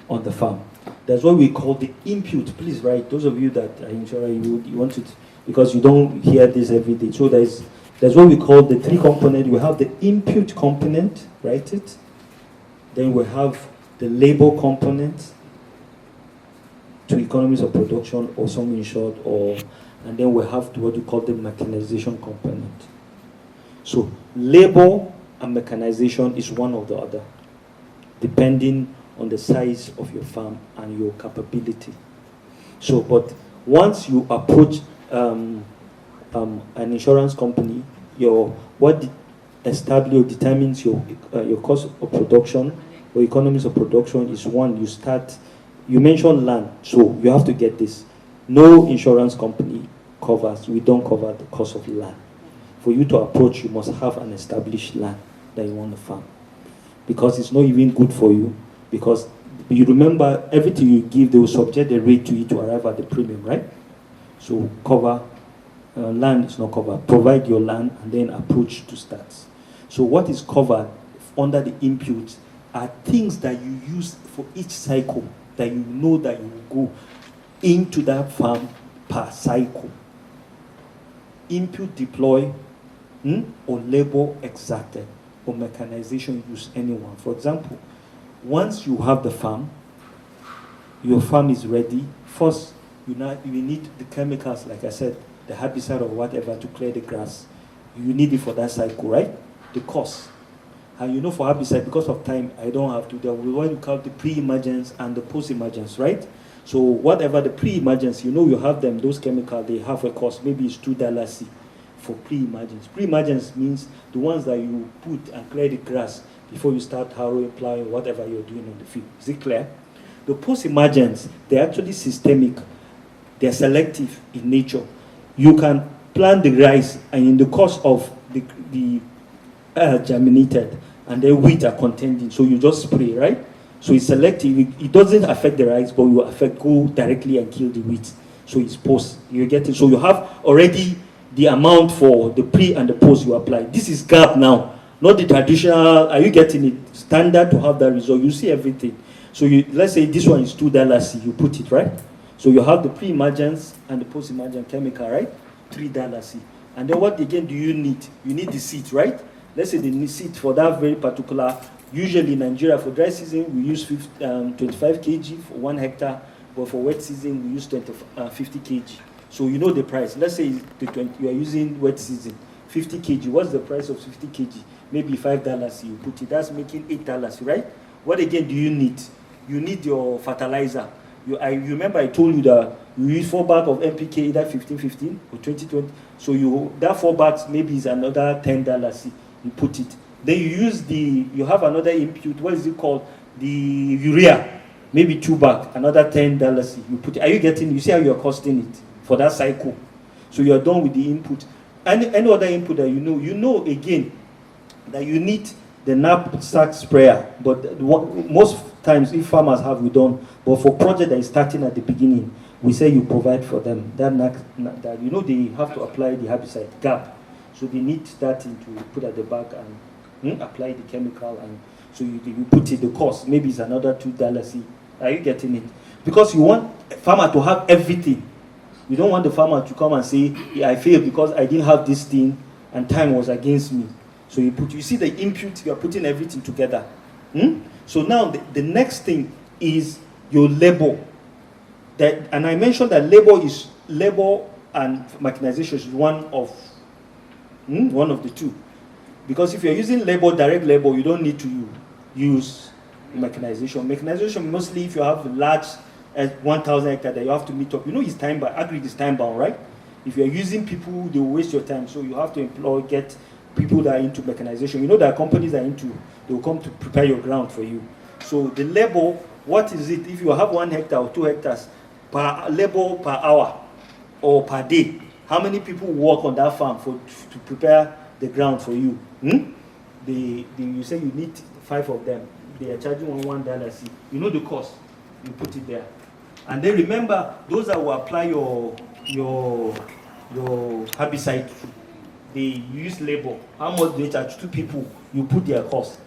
on the farm. That's what we call the input. Please write, those of you that are insurer, you want it, because you don't hear this every day. So there's what we call the three components. We have the input component, write it. Then we have the labor component to economies of production or some insured, and then we have what we call the mechanization component. So labor and mechanization is one or the other, depending on the size of your farm and your capability. So, but once you approach an insurance company, what establishes or determines your cost of production or economies of production is one. You mentioned land, so you have to get this. No insurance company covers, we don't cover the cost of land. For you to approach, you must have an established land that you want to farm, because it's not even good for you, because you remember everything you give, they will subject the rate to it to arrive at the premium, right? So cover, land is not covered. Provide your land and then approach to start. So what is covered under the inputs are things that you use for each cycle, that you know that you will go into that farm per cycle. Input deploy, or labor exacted, or mechanization use anyone. For example, once you have the farm, your farm is ready. First, you need the chemicals, like I said, the herbicide or whatever to clear the grass. You need it for that cycle, right? The cost. And you know, for herbicide, because of time, I don't have to. We want to count the pre-emergence and the post-emergence, right? So whatever the pre-emergence, you know, you have them, those chemicals, they have a cost. Maybe it's $2 for pre-emergence. Pre-emergence means the ones that you put and clear the grass before you start harrowing, plowing, whatever you're doing on the field. Is it clear? The post-emergence, they're actually systemic. They're selective in nature. You can plant the rice, and in the course of the germinated, and then wheat are contending. So you just spray, right? So it's selective. It doesn't affect the rice, but you go directly and kill the wheat. So it's post. You get it. So you have already the amount for the pre and the post you apply. This is gap now, not the traditional. Are you getting it? Standard to have that result. You see everything. So let's say this one is $2. You put it, right? So you have the pre-emergence and the post-emergence chemical, right? $3. And then what again do you need? You need the seed, right? Let's say the seed for that very particular. Usually in Nigeria for dry season we use 25 kg for 1 hectare, but for wet season we use 50 kg. So you know the price. Let's say you are using wet season, 50 kg. What's the price of 50 kg? Maybe $5. You put it. That's making $8, right? What again do you need? You need your fertilizer. You remember I told you that you use 4 bags of NPK, either 15-15 or 20-20. So that 4 bags maybe is another $10. You put it. Then you have another input. What is it called? The urea. Maybe 2 bags, another $10. You put it. Are you getting? You see how you are costing it for that cycle. So you are done with the input. Any other input that you know again that you need the knapsack sprayer. But most times, if farmers have, we don't. But for project that is starting at the beginning, we say you provide for them that they have to apply the herbicide gap. So they need that thing to put at the back and apply the chemical, and so you put it. The cost maybe it's another $2. Are you getting it? Because you want a farmer to have everything. You don't want the farmer to come and say, I failed because I didn't have this thing and time was against me. So you see the input, you are putting everything together. So now the next thing is your labor. And I mentioned that labor and mechanization is one of the two. Because if you're using direct labor, you don't need to use mechanization. Mechanization, mostly if you have a large 1,000 hectare that you have to meet up. It's time bound. Agri is time bound, right? If you're using people, they will waste your time. So you have to get people that are into mechanization. There are companies that are they will come to prepare your ground for you. So the labor, what is it? If you have 1 hectare or 2 hectares, per labor per hour or per day, how many people work on that farm to prepare the ground for you? You say you need 5 of them. They are charging $1. You know the cost. You put it there. And then remember, those that will apply your herbicide, they use labor. How much do they charge? 2 people, you put their cost.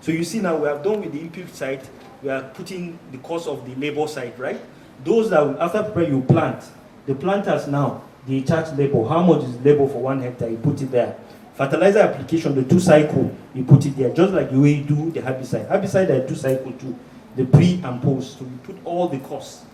So you see now we are done with the input side, we are putting the cost of the labor side, right? Those that after prepare you plant, the planters now, they charge labor. How much is labor for 1 hectare? You put it there. Fertilizer application, the 2 cycle, you put it there, just like the way you do the herbicide. Herbicide, there are 2 cycle too, the pre and post. So you put all the costs.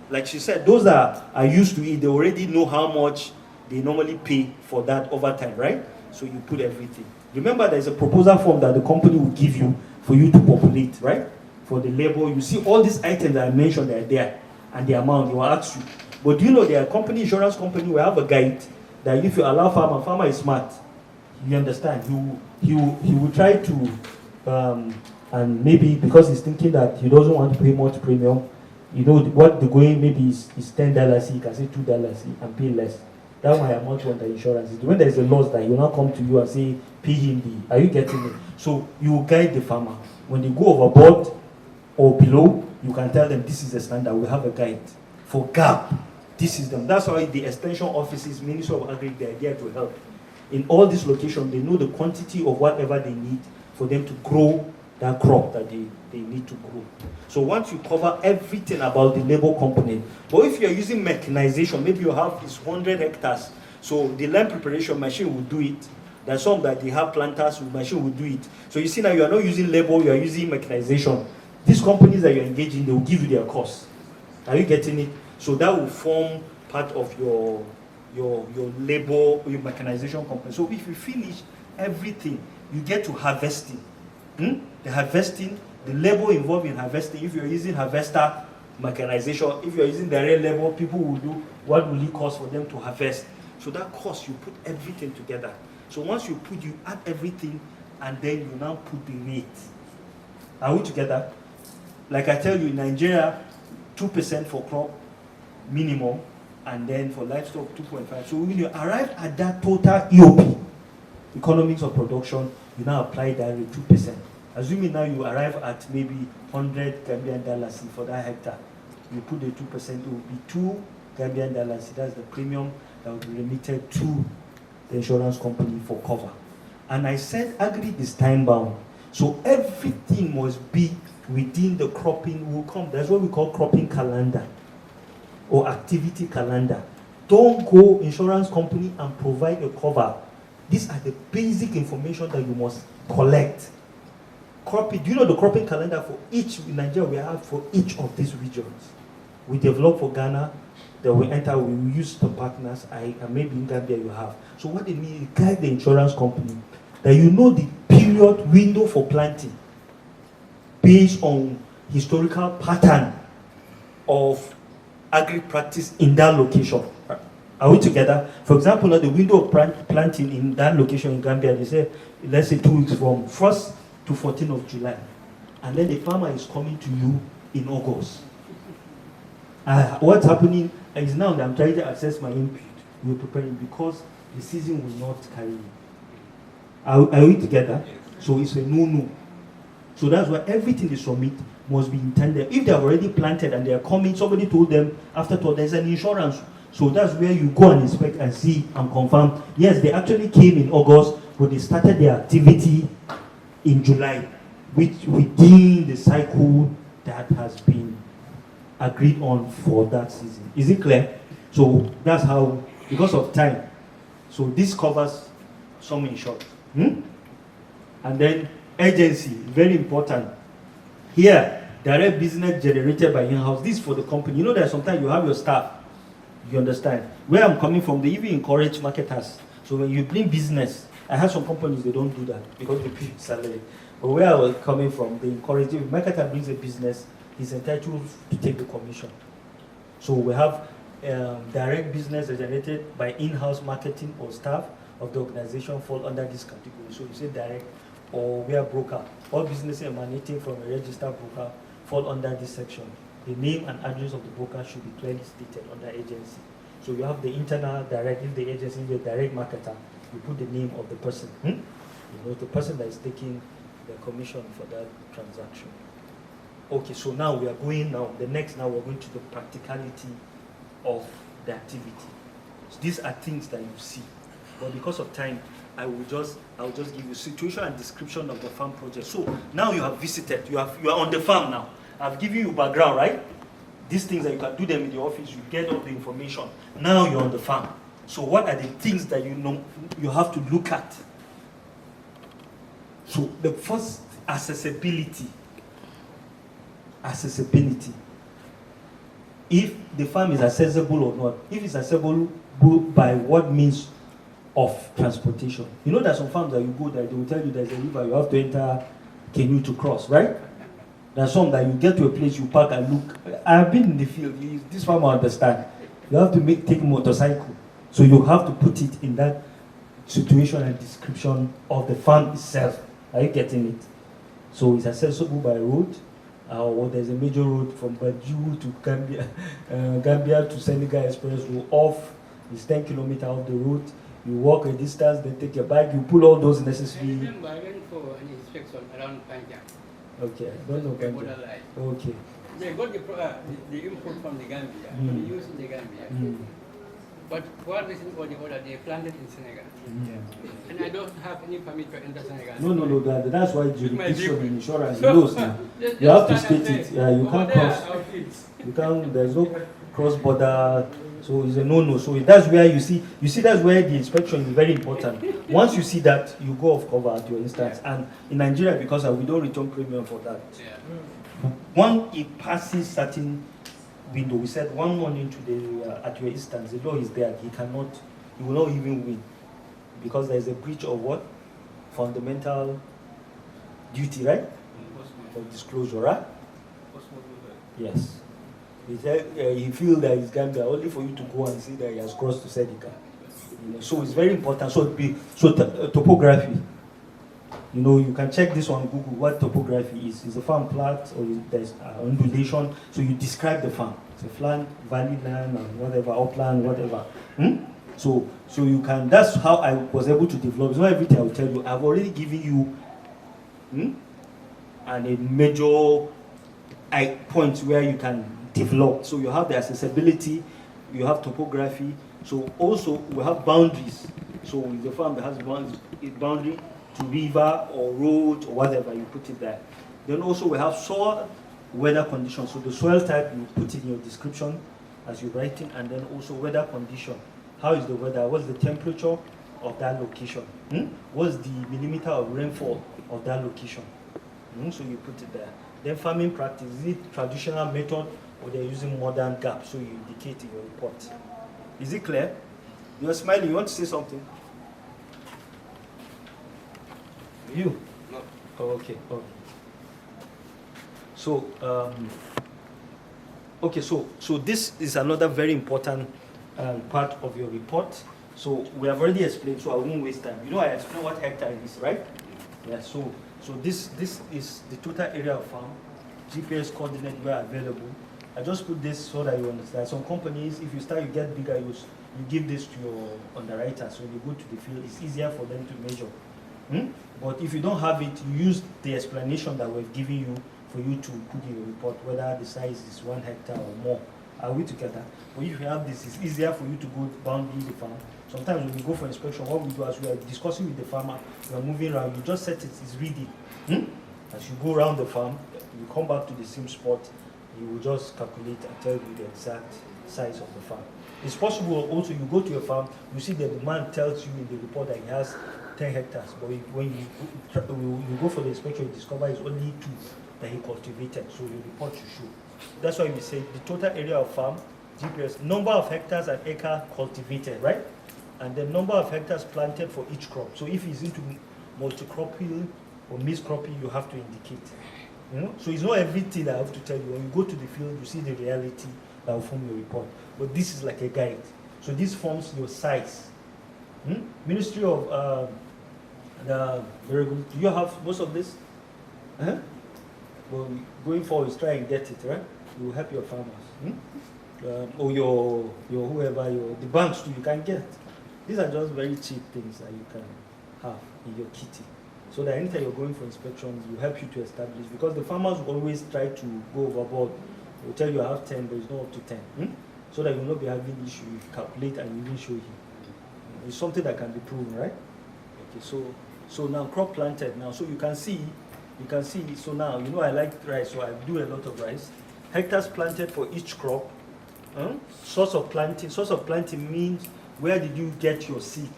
Like she said, those that are used to it, they already know how much they normally pay for that over time, right? So you put everything. Remember, there's a proposal form that the company will give you for you to populate, right? For the labor, you see all these items that I mentioned, they're there, and the amount they will ask you. But do you know there are insurance company will have a guide that if you allow farmer is smart. You understand? He will try to, and maybe because he's thinking that he doesn't want to pay much premium, what the going maybe is $10, he can say $2 and pay less. That's my amount on the insurance. When there's a loss that he will not come to you and say, pay him are you getting it? So you will guide the farmer. When they go overboard or below, you can tell them this is the standard. We have a guide. For gap, this is them. That's why the extension offices, Ministry of Agri, they're there to help. In all these locations, they know the quantity of whatever they need for them to grow that crop that they need to grow. So once you cover everything about the labor component, but if you're using mechanization, maybe you have this 100 hectares, so the land preparation machine will do it. There's some that they have planters, the machine will do it. So you see now you are not using labor, you are using mechanization. These companies that you're engaging, they will give you their cost. Are you getting it? So that will form part of your labor, your mechanization company. So if you finish everything, you get to harvesting. The harvesting, the labor involved in harvesting, if you're using harvester mechanization, if you're using direct labor, people will do what will it cost for them to harvest. So that cost, you put everything together. So once you add everything, and then you now put the rate. Are we together? Like I tell you, in Nigeria, 2% for crop minimum, and then for livestock 2.5. So when you arrive at that total EOP, economics of production, you now apply that rate 2%. Assuming now you arrive at maybe 100 Gambian dollars for that hectare, you put the 2%, it will be 2 Gambian dollars. That's the premium that will be remitted to the insurance company for cover. And I said agri is time bound. So everything must be within the cropping will come. That's what we call cropping calendar or activity calendar. Don't go insurance company and provide a cover. These are the basic information that you must collect. Cropping, do you know the cropping calendar for each, in Nigeria we have for each of these regions? We develop for Ghana, then we enter, we will use the partners, and maybe in Gambia you have. So what they mean is guide the insurance company that you know the period window for planting based on historical pattern of agri practice in that location. Are we together? For example, the window of planting in that location in Gambia, they say, let's say 2 weeks from 1st to 14th of July. And then the farmer is coming to you in August. What's happening is now that I'm trying to access my input, we're preparing because the season will not carry me. Are we together? So it's a no-no. So that's why everything they submit must be intended. If they have already planted and they are coming, somebody told them after there's an insurance. So that's where you go and inspect and see and confirm. Yes, they actually came in August, but they started their activity in July, within the cycle that has been agreed on for that season. Is it clear? So that's how, because of time. So this covers some insurance. And then agency, very important. Here, direct business generated by in-house. This is for the company. You know that sometimes you have your staff. You understand? Where I'm coming from, they even encourage marketers. So when you bring business, I have some companies, they don't do that because they pay salary. But where I was coming from, they encourage, if a marketer brings a business, he's entitled to take the commission. So we have direct business generated by in-house marketing or staff of the organization fall under this category. So you say direct, or we are broker. All businesses emanating from a registered broker fall under this section. The name and address of the broker should be clearly stated under agency. So you have the internal direct, if the agency is a direct marketer, you put the name of the person. You know, the person that is taking the commission for that transaction. Okay, so now we are going now, now we're going to the practicality of the activity. So these are things that you see. But because of time, I will just give you situation and description of the farm project. So now you have visited, you are on the farm now. I've given you background, right? These things that you can do them in the office, you get all the information. Now you're on the farm. So what are the things that you know you have to look at? So the first, accessibility. Accessibility. If the farm is accessible or not. If it's accessible by what means of transportation. You know there's some farms that you go there, they will tell you there's a river, you have to enter canoe to cross, right? There's some that you get to a place, you park and look. I've been in the field, this farmer understand. You have to take motorcycle. So you have to put it in that situation and description of the farm itself. Are you getting it? So it's accessible by road, or there's a major road from Baju to Gambia, Gambia to Senegal Express Road off. It's 10 kilometers off the road. You walk a distance, then take your bike, you pull all those necessary. I remember I went for an inspection around Panja. Okay, I don't know Panja. Okay. They got the input from the Gambia, from the use in the Gambia. But for one reason or the other, they planted in Senegal. And I don't have any permit to enter Senegal. No, that's why jurisdiction and insurance knows now. You have to state it. Yeah, you can't cross. There's no cross-border. So it's a no-no. So that's where you see that's where the inspection is very important. Once you see that, you go off cover at your instance. And in Nigeria, because we don't return premium for that. When it passes certain window, we said 1 morning to the at your instance, the law is there. He will not even win because there is a breach of what? Fundamental duty, right? Of disclosure, right? Yes. He feels that it's Gambia only for you to go and see that he has crossed to Senegal. So it's very important. So topography. You know, you can check this on Google what topography is. Is a farm plat or there's undulation? So you describe the farm. It's a flat, valley land, or whatever, upland, whatever. So you can. That's how I was able to develop. It's not everything I will tell you. I've already given you and a major points where you can develop. So you have the accessibility, you have topography. So also we have boundaries. So the farm that has boundary to river or road or whatever, you put it there. Then also we have soil weather conditions. So the soil type you put in your description as you're writing, and then also weather condition. How is the weather? What's the temperature of that location? What's the millimeter of rainfall of that location? So you put it there. Then farming practice, is it traditional method or they're using modern gap? So you indicate in your report. Is it clear? You're smiling, you want to say something? You? No. Oh, okay. So, so this is another very important part of your report. So we have already explained, so I won't waste time. You know I explained what hectare is, right? Yeah, so this is the total area of farm, GPS coordinate where available. I just put this so that you understand. Some companies, if you start, you get bigger, you give this to your underwriter, so you go to the field, it's easier for them to measure. But if you don't have it, you use the explanation that we've given you for you to put in your report, whether the size is 1 hectare or more. Are we together? But if you have this, it's easier for you to go boundary the farm. Sometimes when we go for inspection, what we do as we are discussing with the farmer, we are moving around, you just set it, it's ready. As you go around the farm, you come back to the same spot, you will just calculate and tell you the exact size of the farm. It's possible also you go to a farm, you see that the man tells you in the report that he has 10 hectares, but when you go for the inspection, you discover it's only 2 that he cultivated, so your report should show. That's why we say the total area of farm, GPS, number of hectares and acre cultivated, right? And the number of hectares planted for each crop. So if he's into multi-cropping or mixed-cropping, you have to indicate. You know? So it's not everything I have to tell you. When you go to the field, you see the reality that will form your report. But this is like a guide. So this forms your size. Ministry of very good. Do you have most of this? Well, going forward, try and get it, right? You will help your farmers. Or your whoever, the banks too, you can get. These are just very cheap things that you can have in your kitty. So that anytime you're going for inspections, will help you to establish, because the farmers will always try to go overboard. They will tell you I have 10, but it's not up to 10. So that you will not be having issue, you calculate and even show him. It's something that can be proven, right? Okay, so now crop planted now, so you can see, so now, you know I like rice, so I do a lot of rice. Hectares planted for each crop. Source of planting means where did you get your seed?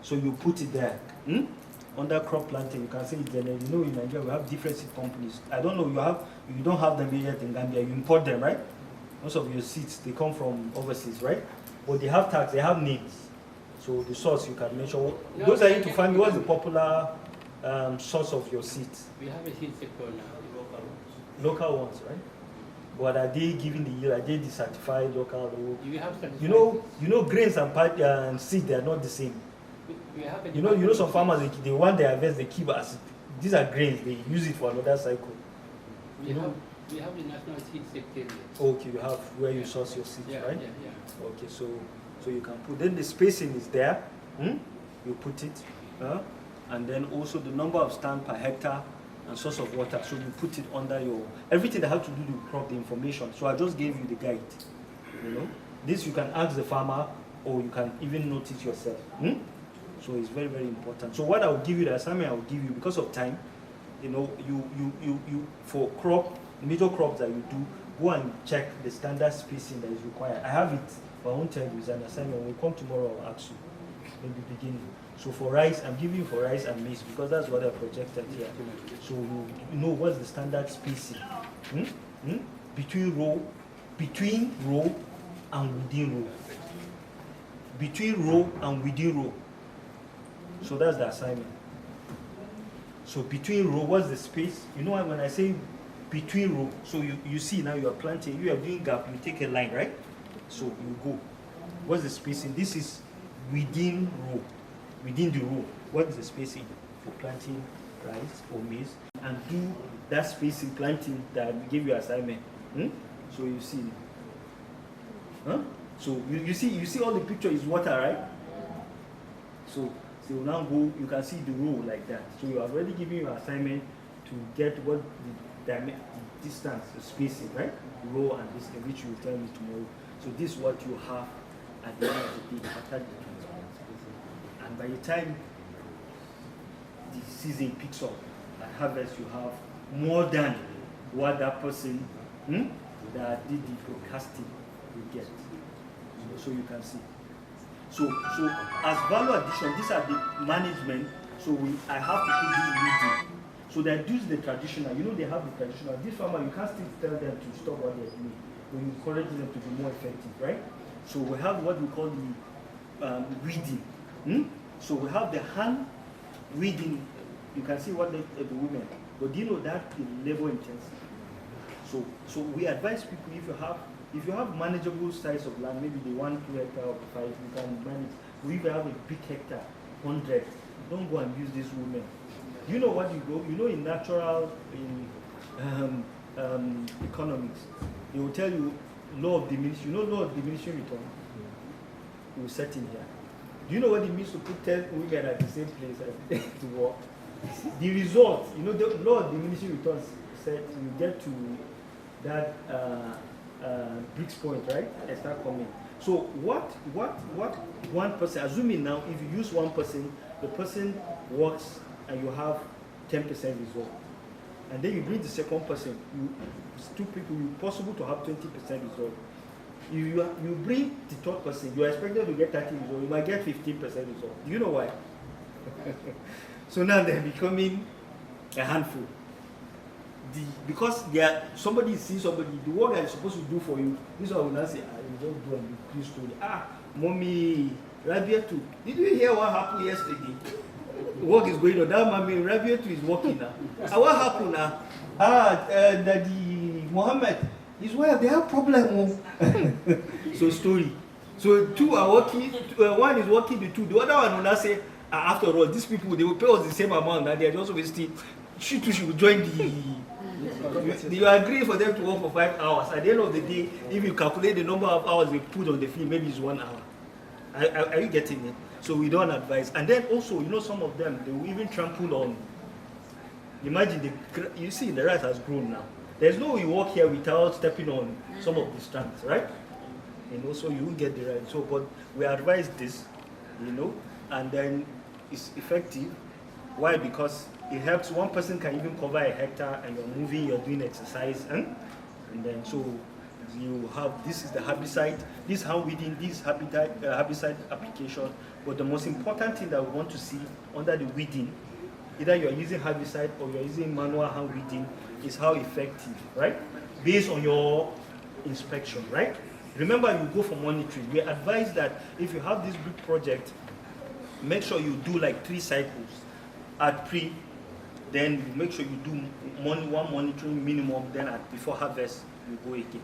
So you put it there. Under crop planting, you can say it there. You know in Nigeria we have different seed companies. I don't know, you don't have them yet in Gambia, you import them, right? Most of your seeds, they come from overseas, right? But they have tags, they have names. So the source you can mention. Those are into farming. What's the popular source of your seeds? We have a seed sector now, the local ones. Local ones, right? But are they giving the yield? Are they the certified local? You have certified. You know, grains and seed, they are not the same. We have you know some farmers, they want their harvest, they keep as these are grains, they use it for another cycle. We have the national seed sector. Okay, you have where you source your seeds, right? Yeah. Okay, so you can put, then the spacing is there. You put it, and then also the number of stand per hectare and source of water. So you put it under your everything that has to do with crop, the information. So I just gave you the guide. You know, this you can ask the farmer, or you can even notice yourself. So it's very, very important. So what I will give you, the assignment I will give you, because of time, you know, you for major crops that you do, go and check the standard spacing that is required. I have it, but I won't tell you, it's an assignment. When we come tomorrow, I'll ask you in the beginning. So for rice, I'm giving you for rice and maize, because that's what I projected here. So you know what's the standard spacing between row and within row. Between row and within row. So that's the assignment. So between row, what's the space? You know when I say between row, so you see now you are planting, you are doing gap, you take a line, right? So you go. What's the spacing? This is within row. Within the row, what is the spacing for planting rice or maize? And do that spacing planting that we gave you assignment. So you see. So you see all the picture is water, right? So now go, you can see the row like that. So you are already giving your assignment to get what the distance, the spacing, right? Row and distance, which you will tell me tomorrow. So this is what you have at the end of the day after the transplant. And by the time the season picks up at harvest, you have more than what that person that did the forecasting will get. So you can see. So as value addition, these are the management. So I have to put this reading. So they do the traditional. You know they have the traditional. This farmer, you can't still tell them to stop what they're doing. We encourage them to be more effective, right? So we have what we call the reading. So we have the hand reading. You can see what the women. But do you know that is labor intensive? So we advise people, if you have manageable size of land, maybe the 1, 2 hectare or 5, you can manage. Or if you have a big hectare, 100, don't go and use this women. You know what you go? You know in natural, in economics, they will tell you law of diminishing. You know law of diminishing return. You will set in here. Do you know what it means to put 10 women at the same place to work? The result, you know, the law of diminishing returns said you get to that bricks point, right? And start coming. So what one person, assuming now if you use one person, the person works and you have 10% result. And then you bring the second person, it's 2 people, it's possible to have 20% result. You bring the third person, you are expected to get 30 result, you might get 15% result. Do you know why? So now they're becoming a handful. Because somebody sees somebody, the work that is supposed to do for you, this one will not say, you don't do and you story. Mommy, Rabia too. Did you hear what happened yesterday? Work is going on. That mommy, Rabia too is working now. What happened now? Daddy Mohammed, his wife, they have problem. So story. So two are working, one is working the two. The other one will not say, after all, these people, they will pay us the same amount and they are just wasting. She too should join you agree for them to work for 5 hours. At the end of the day, if you calculate the number of hours they put on the film, maybe it's 1 hour. Are you getting it? So we don't advise. And then also, some of them, they will even trample on. Imagine, you see, the rice has grown now. There's no way you walk here without stepping on some of the strands, right? So you won't get the rice. So, but we advise this, and then it's effective. Why? Because it helps. One person can even cover a hectare, and you're moving, you're doing exercise, and then so you have, this is the herbicide, this hand weeding, this herbicide application. But the most important thing that we want to see under the weeding, either you're using herbicide or you're using manual hand weeding, is how effective, right? Based on your inspection, right? Remember, you go for monitoring. We advise that if you have this big project, make sure you do like 3 cycles at pre, then you make sure you do one monitoring minimum, then before harvest you go again,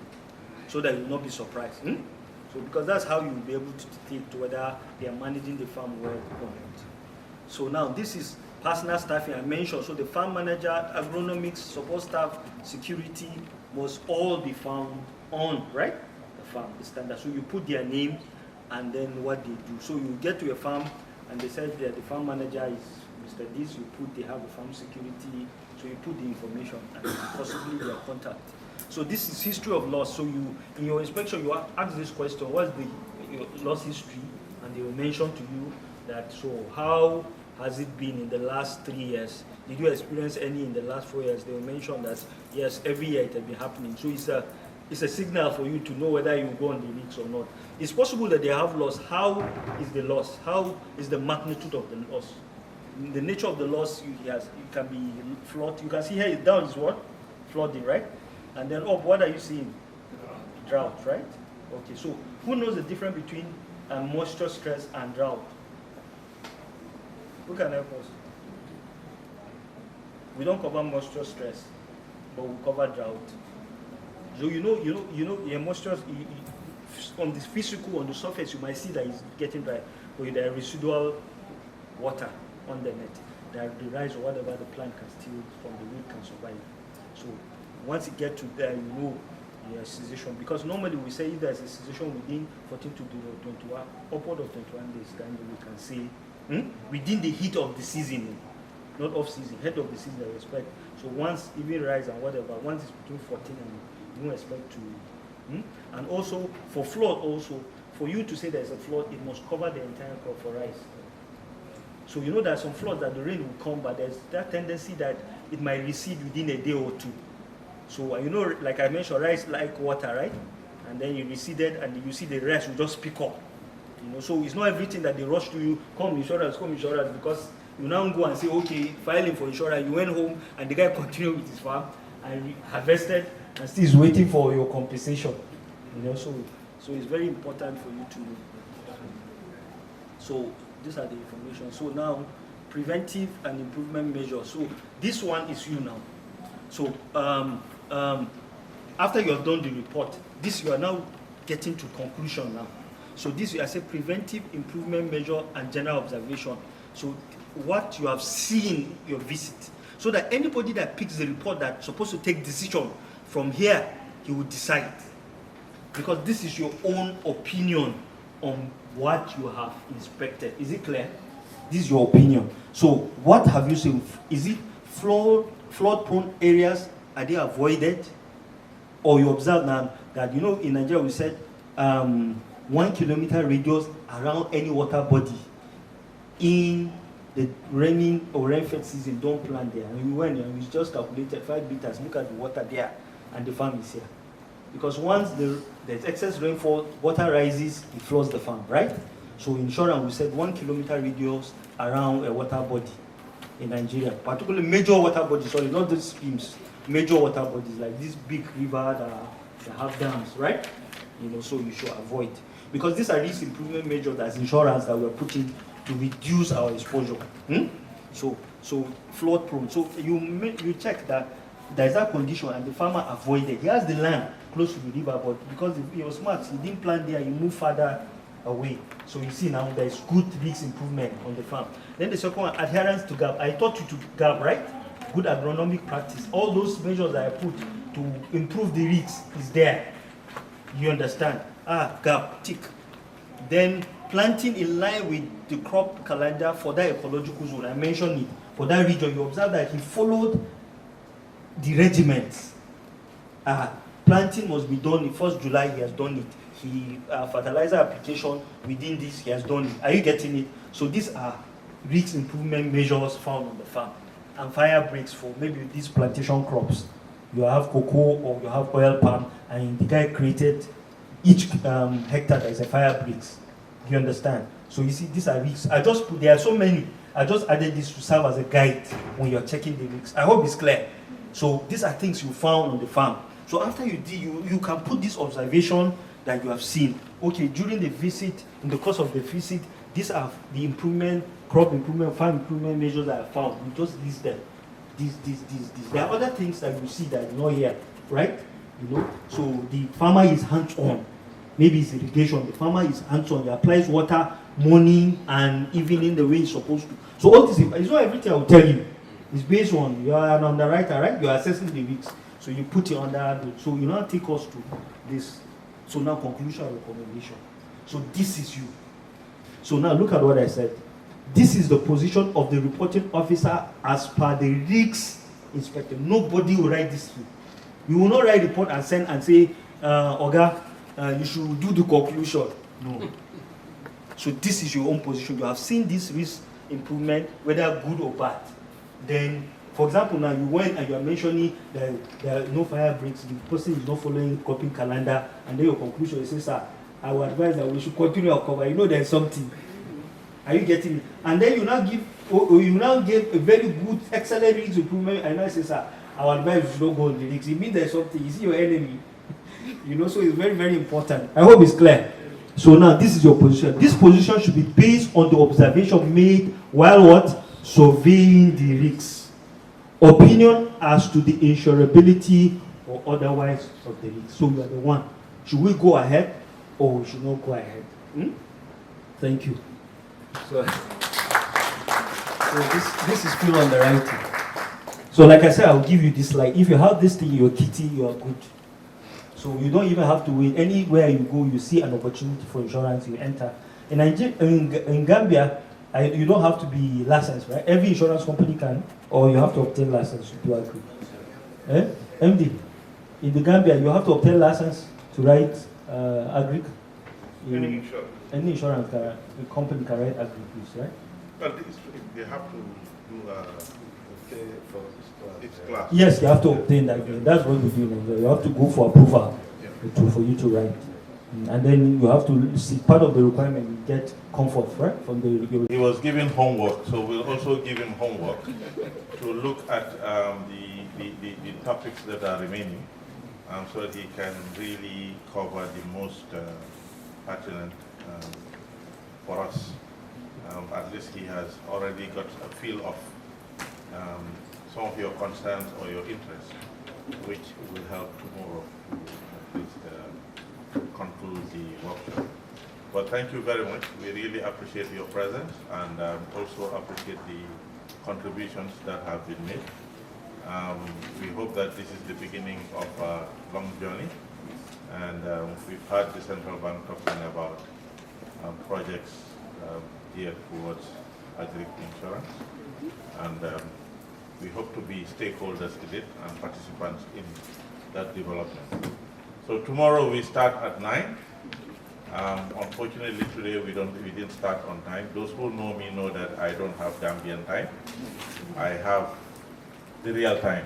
so that you will not be surprised. So because that's how you will be able to detect whether they are managing the farm well or not. So now this is personal staffing I mentioned. So the farm manager, agronomics, support staff, security must all be found on, right? The farm, the standard. So you put their name and then what they do. So you get to a farm and they said that the farm manager is Mr. This, they have a farm security, so you put the information and possibly their contact. So this is history of loss. So in your inspection, you ask this question, what's the loss history? And they will mention to you that, so how has it been in the last 3 years? Did you experience any in the last 4 years? They will mention that, yes, every year it has been happening. So it's a signal for you to know whether you go on the rigs or not. It's possible that they have loss. How is the loss? How is the magnitude of the loss? The nature of the loss, it can be flood. You can see here, down is what? Flooding, right? And then up, what are you seeing? Drought, right? Okay, so who knows the difference between moisture stress and drought? Who can help us? We don't cover moisture stress, but we cover drought. So your moisture, on the physical, on the surface, you might see that it's getting dry, but there are residual water on the net. That the rice or whatever the plant can still, from the weed, can survive. So once it gets to there, your cessation. Because normally we say if there's a cessation within 14 to 21, upward of 21 days, then we can say within the heat of the season, not off season, head of the season, I expect. So once even rice and whatever, once it's between 14 and you don't expect to. And also for flood, for you to say there's a flood, it must cover the entire crop for rice. So there are some floods that the rain will come, but there's that tendency that it might recede within a day or two. So like I mentioned, rice like water, right? And then you receded, and you see the rest will just pick up. So it's not everything that they rush to you, come insurance, because you now go and say, okay, filing for insurance. You went home, and the guy continued with his farm, and harvested, and still is waiting for your compensation. So it's very important for you to know. So these are the information. So now, preventive and improvement measures. So this one is you now. So after you have done the report, you are now getting to conclusion now. So this, I say preventive improvement measure and general observation. So what you have seen your visit, so that anybody that picks the report that's supposed to take decision from here, he will decide. Because this is your own opinion on what you have inspected. Is it clear? This is your opinion. So what have you seen? Is it flood-prone areas? Are they avoided? Or you observe now that, in Nigeria we said 1 kilometer radius around any water body in the raining or rain-fed season, don't plant there. And we went there and we just calculated 5 meters, look at the water there, and the farm is here. Because once there's excess rainfall, water rises, it floods the farm, right? So insurance, we said 1 kilometer radius around a water body in Nigeria, particularly major water bodies, sorry, not the streams, major water bodies like this big river that have dams, right? So you should avoid. Because these are risk improvement measures as insurance that we're putting to reduce our exposure. So flood prone. So you check that there's that condition and the farmer avoided. He has the land close to the river, but because he was smart, he didn't plant there, he moved further away. So you see now there's good risk improvement on the farm. Then the second one, adherence to GAP. I taught you to GAP, right? Good agronomic practice. All those measures that I put to improve the risk is there. You understand? GAP, tick. Then planting in line with the crop calendar for that ecological zone. I mentioned it. For that region, you observe that he followed the regiments. Planting must be done in 1st July, he has done it. Fertilizer application within this, he has done it. Are you getting it? So these are risk improvement measures found on the farm. And fire breaks for maybe these plantation crops. You have cocoa or you have oil palm, and the guy created each hectare there is a fire breaks. You understand? So you see, these are risks. There are so many. I just added this to serve as a guide when you're checking the risks. I hope it's clear. So these are things you found on the farm. So after you do, you can put this observation that you have seen. Okay, during the visit, in the course of the visit, these are the improvement, crop improvement, farm improvement measures that I found. You just list them. These. There are other things that you see that you're not here, right? So the farmer is hands-on. Maybe it's irrigation. The farmer is hands-on. He applies water morning and evening the way he's supposed to. So all this, it's not everything I will tell you. It's based on, you are an underwriter, right? You are assessing the risks. So you put it under, so you now take us to this. So now conclusion and recommendation. So this is you. So now look at what I said. This is the position of the reporting officer as per the risk inspector. Nobody will write this through. You will not write report and send and say, Oga, you should do the conclusion. No. So this is your own position. You have seen this risk improvement, whether good or bad. Then, for example, now you went and you are mentioning that there are no fire breaks, the person is not following cropping calendar, and then your conclusion is, sir, I would advise that we should continue our cover. There's something. Are you getting it? And then you now give a very good, excellent risk improvement, and I say, sir, our advice is not go on the risks. It means there's something. You see your enemy. So it's very, very important. I hope it's clear. So now this is your position. This position should be based on the observation made while what? Surveying the risks. Opinion as to the insurability or otherwise of the risk. So you are the one. Should we go ahead or we should not go ahead? Thank you. So this is still on the writing. So like I said, I'll give you this slide. If you have this thing in your kitty, you are good. So you don't even have to wait. Anywhere you go, you see an opportunity for insurance, you enter. In Gambia, you don't have to be licensed, right? Every insurance company can, or you have to obtain license to agree. MD, in the Gambia, you have to obtain license to write agri. Any insurance. Any insurance company can write agri, please, right? Well, they have to do its class. Yes, you have to obtain that. That's what we do now. You have to go for approval for you to write. And then you have to see part of the requirement, you get comfort, right? From the. He was given homework, so we'll also give him homework to look at the topics that are remaining, so that he can really cover the most pertinent for us. At least he has already got a feel of some of your concerns or your interests, which will help tomorrow at least conclude the workshop. But thank you very much. We really appreciate your presence and also appreciate the contributions that have been made. We hope that this is the beginning of a long journey, and we've heard the central bank talking about projects geared towards agri-insurance, and we hope to be stakeholders in it and participants in that development. So tomorrow we start at 9. Unfortunately today we didn't start on time. Those who know me know that I don't have Gambian time. I have the real time.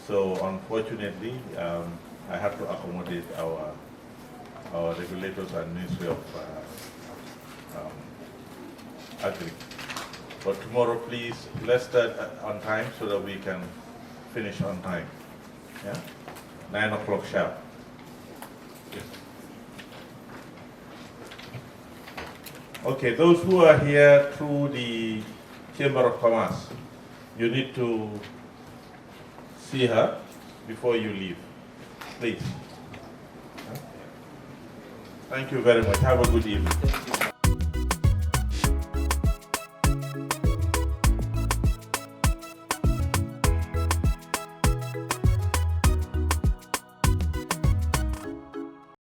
So unfortunately I have to accommodate our regulators and Ministry of agree. But tomorrow, please, let's start on time so that we can finish on time. Yeah? 9 o'clock sharp. Yes. Okay, those who are here through the Chamber of Commerce, you need to see her before you leave, please. Thank you very much. Have a good evening.